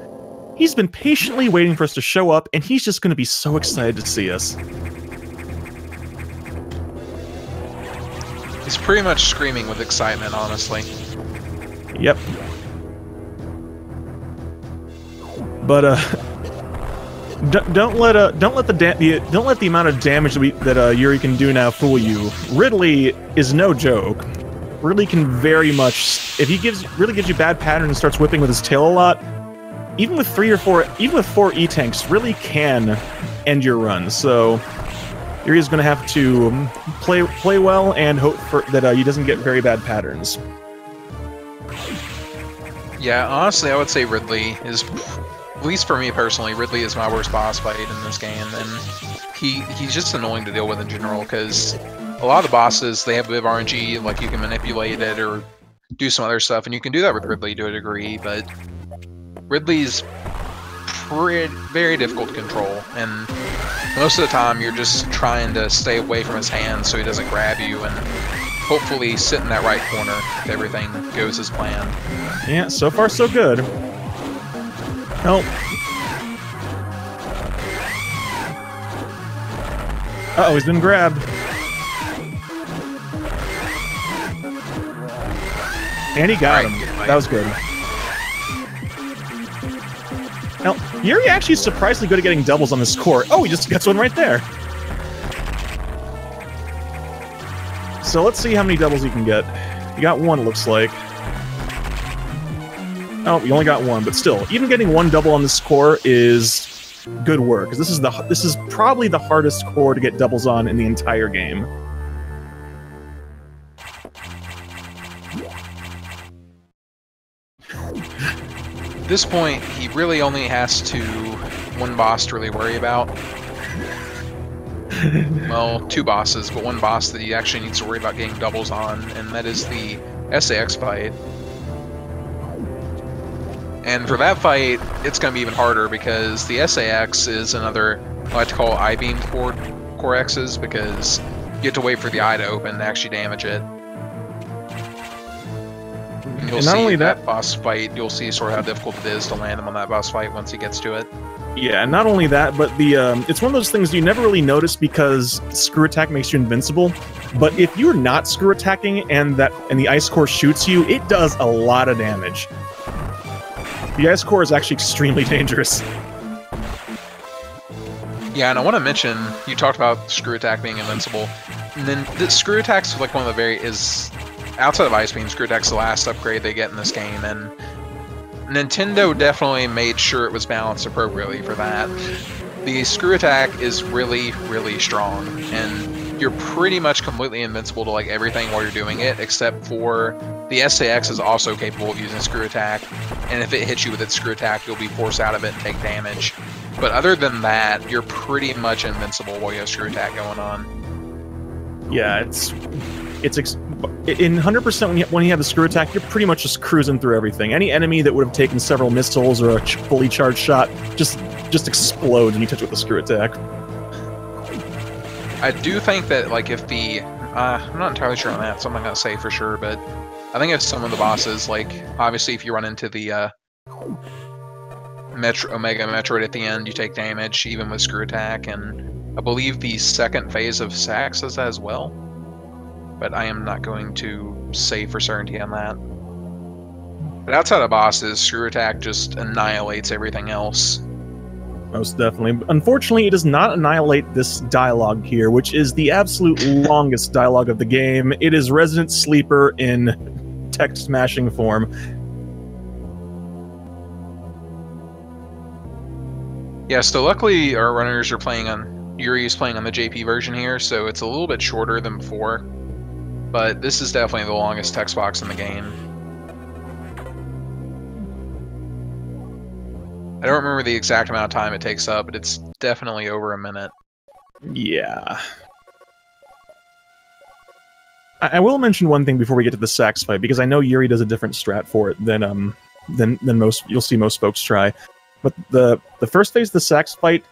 S1: he's been patiently waiting for us to show up, and he's just going to be so excited to see us.
S2: He's pretty much screaming with excitement, honestly.
S1: Yep. But don't let the amount of damage that Yuri can do now fool you. Ridley is no joke. Ridley can very much, if he really gives you bad pattern and starts whipping with his tail a lot, even with 4 E-tanks, really can end your run. So Yuri's going to have to play well and hope that he doesn't get very bad patterns.
S2: Yeah, honestly, I would say Ridley is, at least for me personally, Ridley is my worst boss fight in this game, and he's just annoying to deal with in general, because a lot of the bosses, they have a bit of RNG, like you can manipulate it or do some other stuff, and you can do that with Ridley to a degree, but Ridley's very difficult to control, and most of the time you're just trying to stay away from his hands so he doesn't grab you, and hopefully sit in that right corner if everything goes as planned.
S1: Yeah, so far so good. Oh. Uh-oh, he's been grabbed. And he got him. That was good. Now, Yuri actually is surprisingly good at getting doubles on this core. Oh, he just gets one right there. So let's see how many doubles he can get. You got one, it looks like. Oh, you only got one, but still, even getting one double on this core is good work. Because this is probably the hardest core to get doubles on in the entire game.
S2: At this point, he really only has one boss to really worry about. Well, two bosses, but one boss that he actually needs to worry about getting doubles on, and that is the SAX fight. And for that fight, it's going to be even harder because the SAX is another, I like to call I-beam core X's, because you have to wait for the eye to open to actually damage it. And you'll see that boss fight, you'll see sort of how difficult it is to land him on that boss fight once he gets to it.
S1: Yeah, and not only that, but it's one of those things you never really notice because screw attack makes you invincible. But if you're not screw attacking and the ice core shoots you, it does a lot of damage. The ice core is actually extremely dangerous.
S2: Yeah, and I want to mention, you talked about screw attack being invincible, and then the screw attack's like one of the outside of Ice Beam, screw attack's the last upgrade they get in this game, and Nintendo definitely made sure it was balanced appropriately for that. The screw attack is really, really strong, and you're pretty much completely invincible to like everything while you're doing it, except for the SAX is also capable of using screw attack, and if it hits you with its screw attack, you'll be forced out of it and take damage. But other than that, you're pretty much invincible while you have screw attack going on.
S1: Yeah, in 100% when you have the screw attack, you're pretty much just cruising through everything. Any enemy that would have taken several missiles or a fully charged shot just explodes when you touch it with the screw attack.
S2: I do think that, like, if I'm not entirely sure on that, so I'm not going to say for sure, but I think if some of the bosses, like, obviously if you run into the Omega Metroid at the end, you take damage, even with screw attack, and I believe the second phase of Sax does that as well. But I am not going to say for certainty on that. But outside of bosses, screw attack just annihilates everything else.
S1: Most definitely. Unfortunately, it does not annihilate this dialogue here, which is the absolute longest dialogue of the game. It is Resident Sleeper in text smashing form.
S2: Yeah, so luckily our runners are playing on... Yuri's playing on the JP version here, so it's a little bit shorter than before. But this is definitely the longest text box in the game. I don't remember the exact amount of time it takes up, but it's definitely over a minute.
S1: Yeah. I will mention one thing before we get to the sax fight, because I know Yuri does a different strat for it than than most you'll see most folks try. But the first phase of the sax fight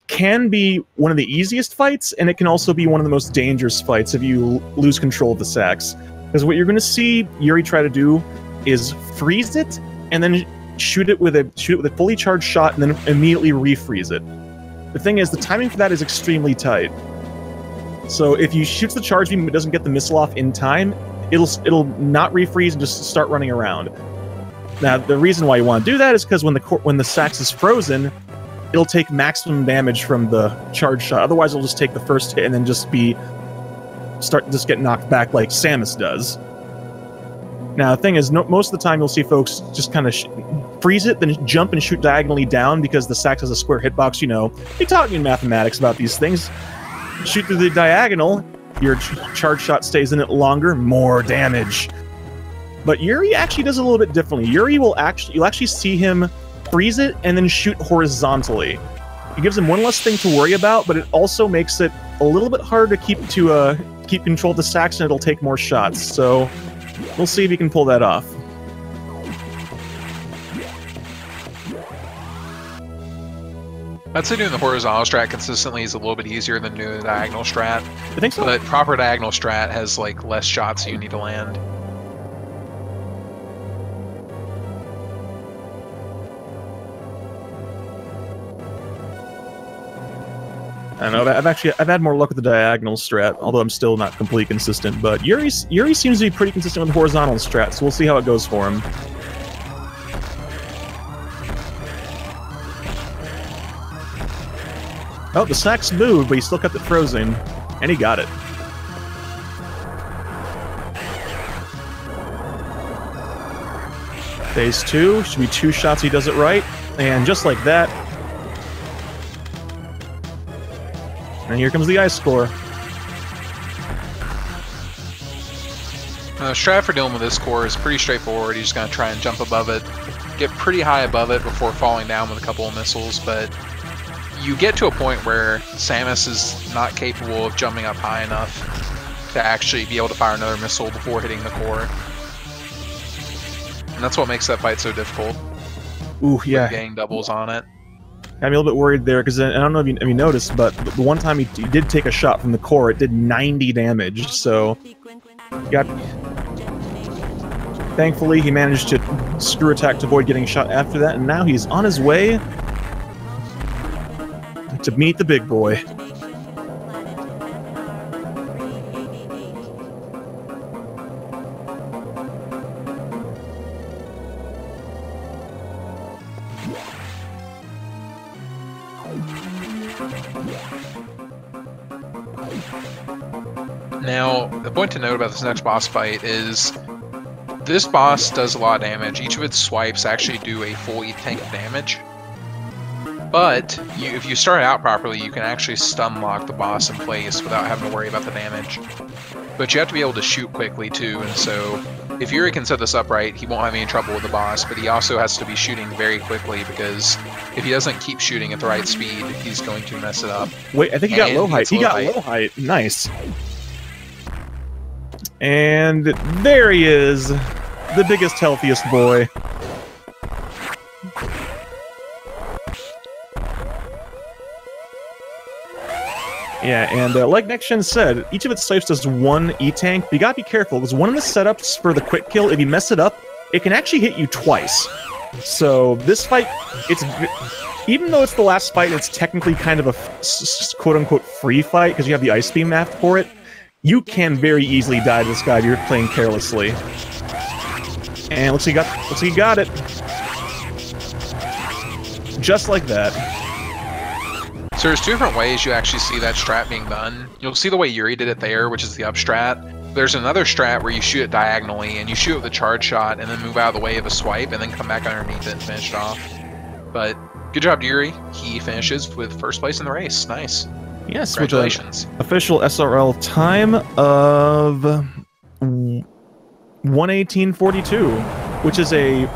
S1: can be one of the easiest fights, and it can also be one of the most dangerous fights if you lose control of the sax. Because what you're going to see Yuriy try to do is freeze it, and then shoot it with a fully charged shot, and then immediately refreeze it. The thing is, the timing for that is extremely tight. So if you shoot the charge beam but doesn't get the missile off in time, it'll not refreeze and just start running around. Now, the reason why you want to do that is because when the sax is frozen, it'll take maximum damage from the charge shot. Otherwise, it'll just take the first hit and then just get knocked back like Samus does. Now, the thing is, most of the time you'll see folks just kind of freeze it, then jump and shoot diagonally down because the sax has a square hitbox. You know, they taught you in mathematics about these things. Shoot through the diagonal, your charge shot stays in it longer, more damage. But Yuriy actually does it a little bit differently. Yuriy you'll actually see him freeze it and then shoot horizontally. It gives him one less thing to worry about, but it also makes it a little bit harder to keep control of the sax, and it'll take more shots. So we'll see if he can pull that off.
S2: I'd say doing the horizontal strat consistently is a little bit easier than doing the diagonal strat.
S1: I think so.
S2: But proper diagonal strat has like less shots you need to land.
S1: I don't know. I've had more luck with the diagonal strat, although I'm still not completely consistent. But Yuriy seems to be pretty consistent with the horizontal strat, so we'll see how it goes for him. Oh, the sax moved, but he still kept it frozen, and he got it. Phase 2 should be 2 shots. He does it right, and just like that. And here comes the ice score.
S2: Strat for dealing with this core is pretty straightforward. You're just going to try and jump above it, get pretty high above it before falling down with a couple of missiles, but you get to a point where Samus is not capable of jumping up high enough to actually be able to fire another missile before hitting the core. And that's what makes that fight so difficult.
S1: Ooh, yeah.
S2: Getting doubles on it.
S1: I'm a little bit worried there, because I don't know if you noticed, but the one time he did take a shot from the core, it did 90 damage, so... Thankfully, he managed to screw attack to avoid getting shot after that, and now he's on his way to meet the big boy.
S2: Now, the point to note about this next boss fight is this boss does a lot of damage. Each of its swipes actually do a full E-tank of damage. But if you start out properly, you can actually stun lock the boss in place without having to worry about the damage. But you have to be able to shoot quickly too, and so if Yuriy can set this up right, he won't have any trouble with the boss, but he also has to be shooting very quickly, because if he doesn't keep shooting at the right speed, he's going to mess it up.
S1: Wait, I think he got low height. He got low height. Nice. And there he is, the biggest, healthiest boy. Yeah, and like NextGen said, each of its types does 1 E-tank, but you gotta be careful, because one of the setups for the quick kill, if you mess it up, it can actually hit you twice. So this fight, even though it's the last fight, it's technically kind of a quote-unquote free fight, because you have the ice beam mapped for it. You can very easily die to this guy if you're playing carelessly. And looks like he got it. Just like that.
S2: So there's 2 different ways you actually see that strat being done. You'll see the way Yuriy did it there, which is the up strat. There's another strat where you shoot it diagonally, and you shoot with a charge shot, and then move out of the way of a swipe, and then come back underneath it and finish it off. But good job, Yuriy. He finishes with 1st place in the race. Nice.
S1: Yes,
S2: congratulations.
S1: With official SRL time of 1:18:42, which is a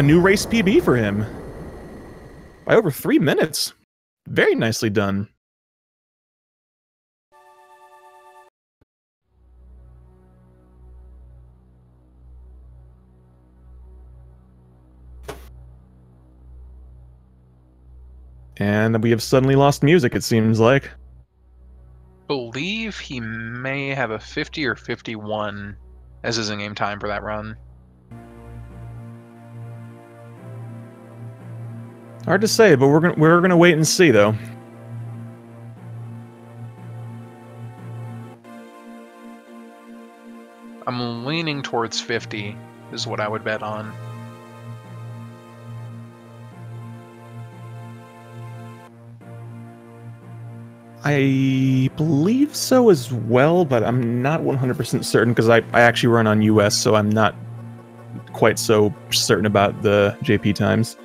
S1: new race PB for him by over 3 minutes. Very nicely done. And we have suddenly lost music, it seems like.
S2: Believe he may have a 50 or 51 as his in-game time for that run.
S1: Hard to say, but we're gonna wait and see, though.
S2: I'm leaning towards 50 is what I would bet on.
S1: I believe so as well, but I'm not 100% certain because I actually run on US, so I'm not quite so certain about the JP times.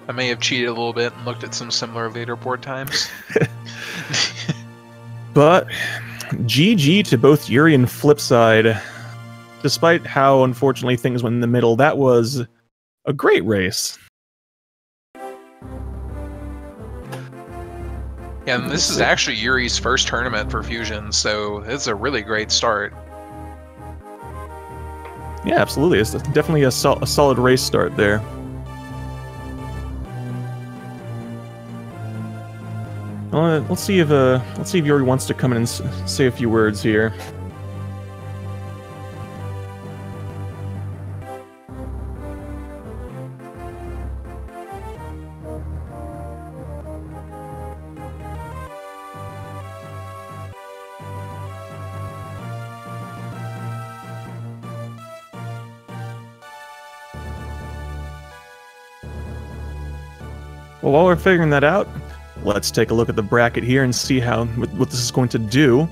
S2: I may have cheated a little bit and looked at some similar leaderboard times.
S1: But GG to both Yuriy and FlipSide. Despite how unfortunately things went in the middle, that was a great race.
S2: Yeah, and this is actually Yuri's first tournament for Fusion, so it's a really great start.
S1: Yeah, absolutely. It's definitely a solid race start there. Let's see if Yuriy wants to come in and say a few words here. Well, while we're figuring that out, let's take a look at the bracket here and see what this is going to do.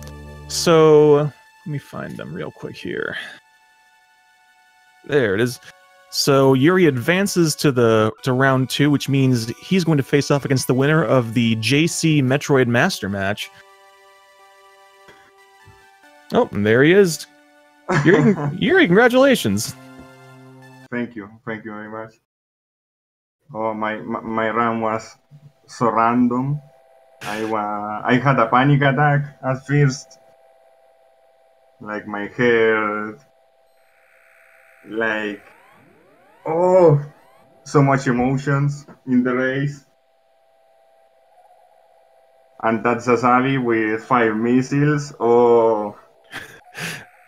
S1: So, let me find them real quick here. There it is. So Yuriy advances to round 2, which means he's going to face off against the winner of the JC Metroid Master Match. Oh, and there he is. Yuriy, congratulations.
S3: Thank you very much. Oh, my run was so random. I had a panic attack at first. Like my head, like, oh, so much emotions in the race. And that's Sasabi with 5 missiles. Oh.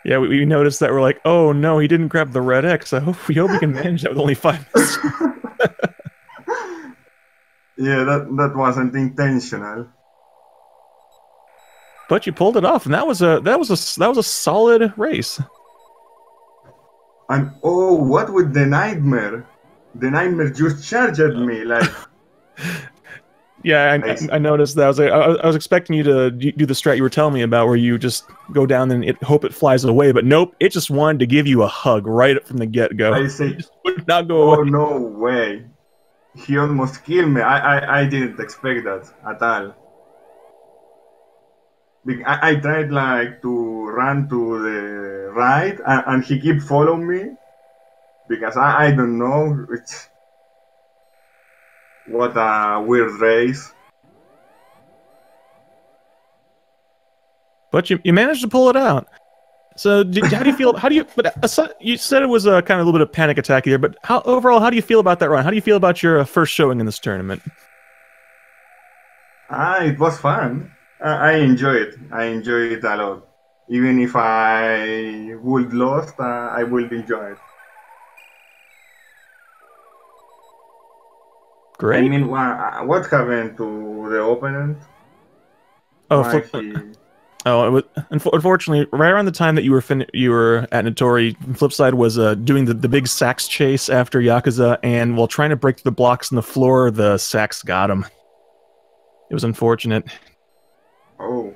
S1: Yeah, we noticed that. We're like, oh no, he didn't grab the red X. We hope we can manage that with only 5 missiles.
S3: Yeah, that wasn't intentional.
S1: But you pulled it off, and that was a solid race.
S3: And oh, what with the nightmare? The nightmare just charged at me like.
S1: Yeah, I noticed that. I was expecting you to do the strat you were telling me about, where you just go down and hope it flies away. But nope, it just wanted to give you a hug right from the get-go.
S3: I say,
S1: it just would not go away.
S3: Oh no way! He almost killed me. I didn't expect that at all. I tried like to run to the right, and he kept following me because I don't know. What a weird race.
S1: But you managed to pull it out. So how do you feel? But you said it was a kind of a little bit of panic attack here. But overall, how do you feel about that run? How do you feel about your first showing in this tournament?
S3: It was fun. I enjoyed it. I enjoyed it a lot. Even if I would lost, I would enjoy it.
S1: Great.
S3: I mean, what happened to the opponent?
S1: Unfortunately, right around the time that you were at Notori, FlipSide was doing the big sax chase after Yakuza, and while trying to break through the blocks on the floor, the sax got him. It was unfortunate.
S3: Oh.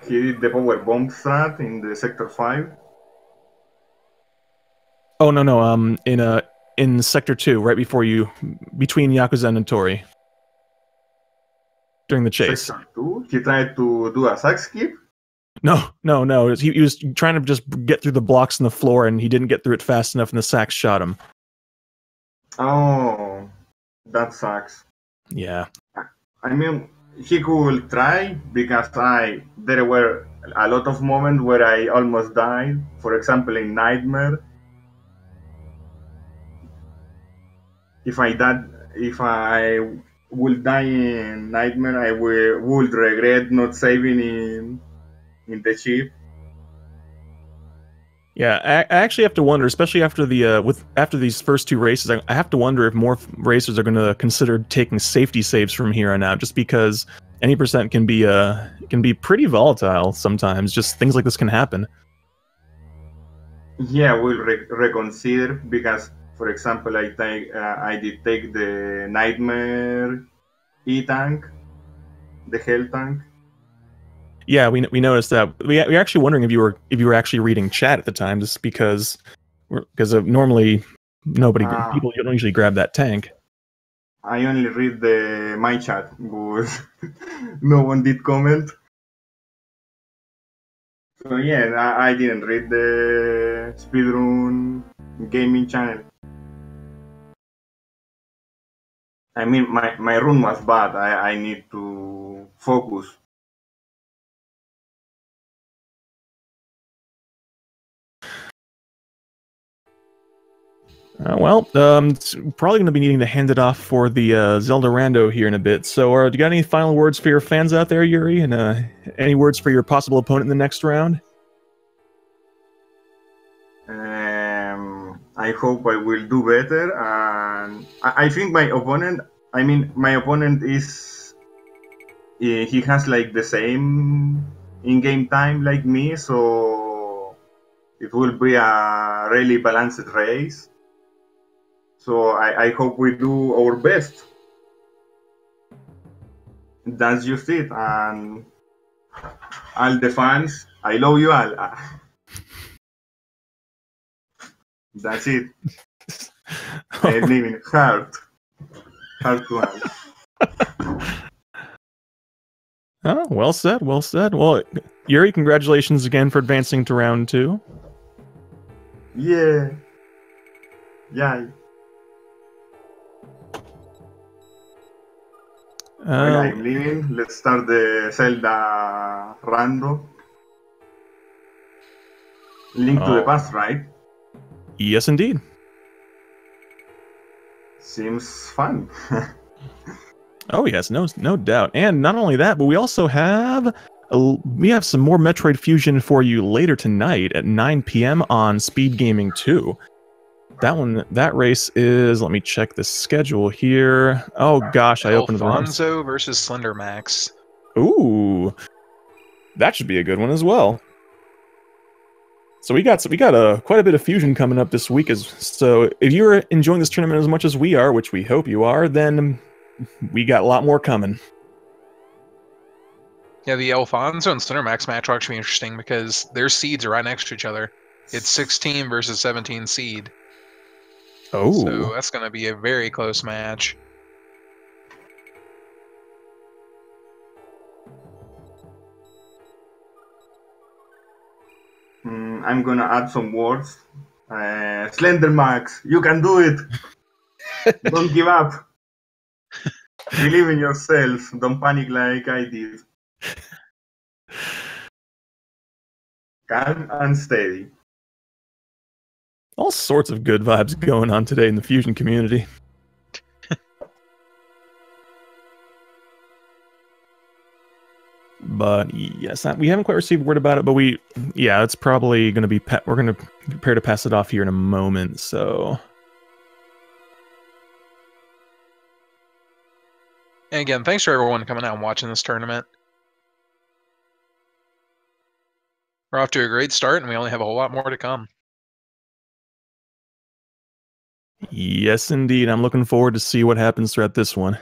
S3: He did the power bomb strat in the Sector 5?
S1: Oh, no, in Sector 2, right between Yakuza and Notori. During the chase.
S3: Sector 2? He tried to do a sax skip?
S1: No. He was trying to just get through the blocks on the floor, and he didn't get through it fast enough, and the sax shot him.
S3: Oh, that sucks.
S1: Yeah.
S3: I mean, he could try, because there were a lot of moments where I almost died. For example, in Nightmare. if I would die in Nightmare, I would regret not saving in the ship.
S1: Yeah, I actually have to wonder, especially after the after these first two races, I have to wonder if more racers are going to consider taking safety saves from here on out, just because any percent can be pretty volatile sometimes. Just things like this can happen.
S3: Yeah, we'll reconsider because, for example, I did take the Nightmare E tank, the Hell tank.
S1: Yeah, we noticed that. We're actually wondering if you were actually reading chat at the time, just because normally people don't usually grab that tank.
S3: I only read my chat, but no one did comment. So yeah, I didn't read the speedrun gaming channel. I mean, my run was bad. I need to focus.
S1: It's probably going to be needing to hand it off for the Zelda Rando here in a bit. So, do you got any final words for your fans out there, Yuri? And any words for your possible opponent in the next round?
S3: I hope I will do better. And I think my opponent. I mean, my opponent is. He has like the same in-game time like me, so it will be a really balanced race. So I hope we do our best. That's just it. And all the fans, I love you all. That's it. I live in heart to all.
S1: Oh, well said, well said. Well, Yuri, congratulations again for advancing to round 2.
S3: Yeah. Yeah. Well, I'm leaving. Let's start the Zelda rando. Link to the Past, right?
S1: Yes, indeed.
S3: Seems fun.
S1: Oh yes, no doubt. And not only that, but we also have some more Metroid Fusion for you later tonight at 9 p.m. on Speed Gaming 2. That race is, let me check the schedule here. Oh gosh, I opened the wrong.
S2: Alfonso versus Slender Max.
S1: Ooh, that should be a good one as well. So we got quite a bit of fusion coming up this week. So if you're enjoying this tournament as much as we are, which we hope you are, then we got a lot more coming.
S2: Yeah, the Alfonso and Slender Max match will actually be interesting because their seeds are right next to each other. It's 16 versus 17 seed.
S1: Oh.
S2: So that's going to be a very close match.
S3: I'm gonna add some words. Slender Max, you can do it. Don't give up. Believe in yourself. Don't panic like I did. Calm and steady.
S1: All sorts of good vibes going on today in the Fusion community. But yes, we haven't quite received word about it, but it's probably going to be, we're going to prepare to pass it off here in a moment, so.
S2: And again, thanks for everyone coming out and watching this tournament. We're off to a great start, and we only have a whole lot more to come.
S1: Yes, indeed. I'm looking forward to see what happens throughout this one.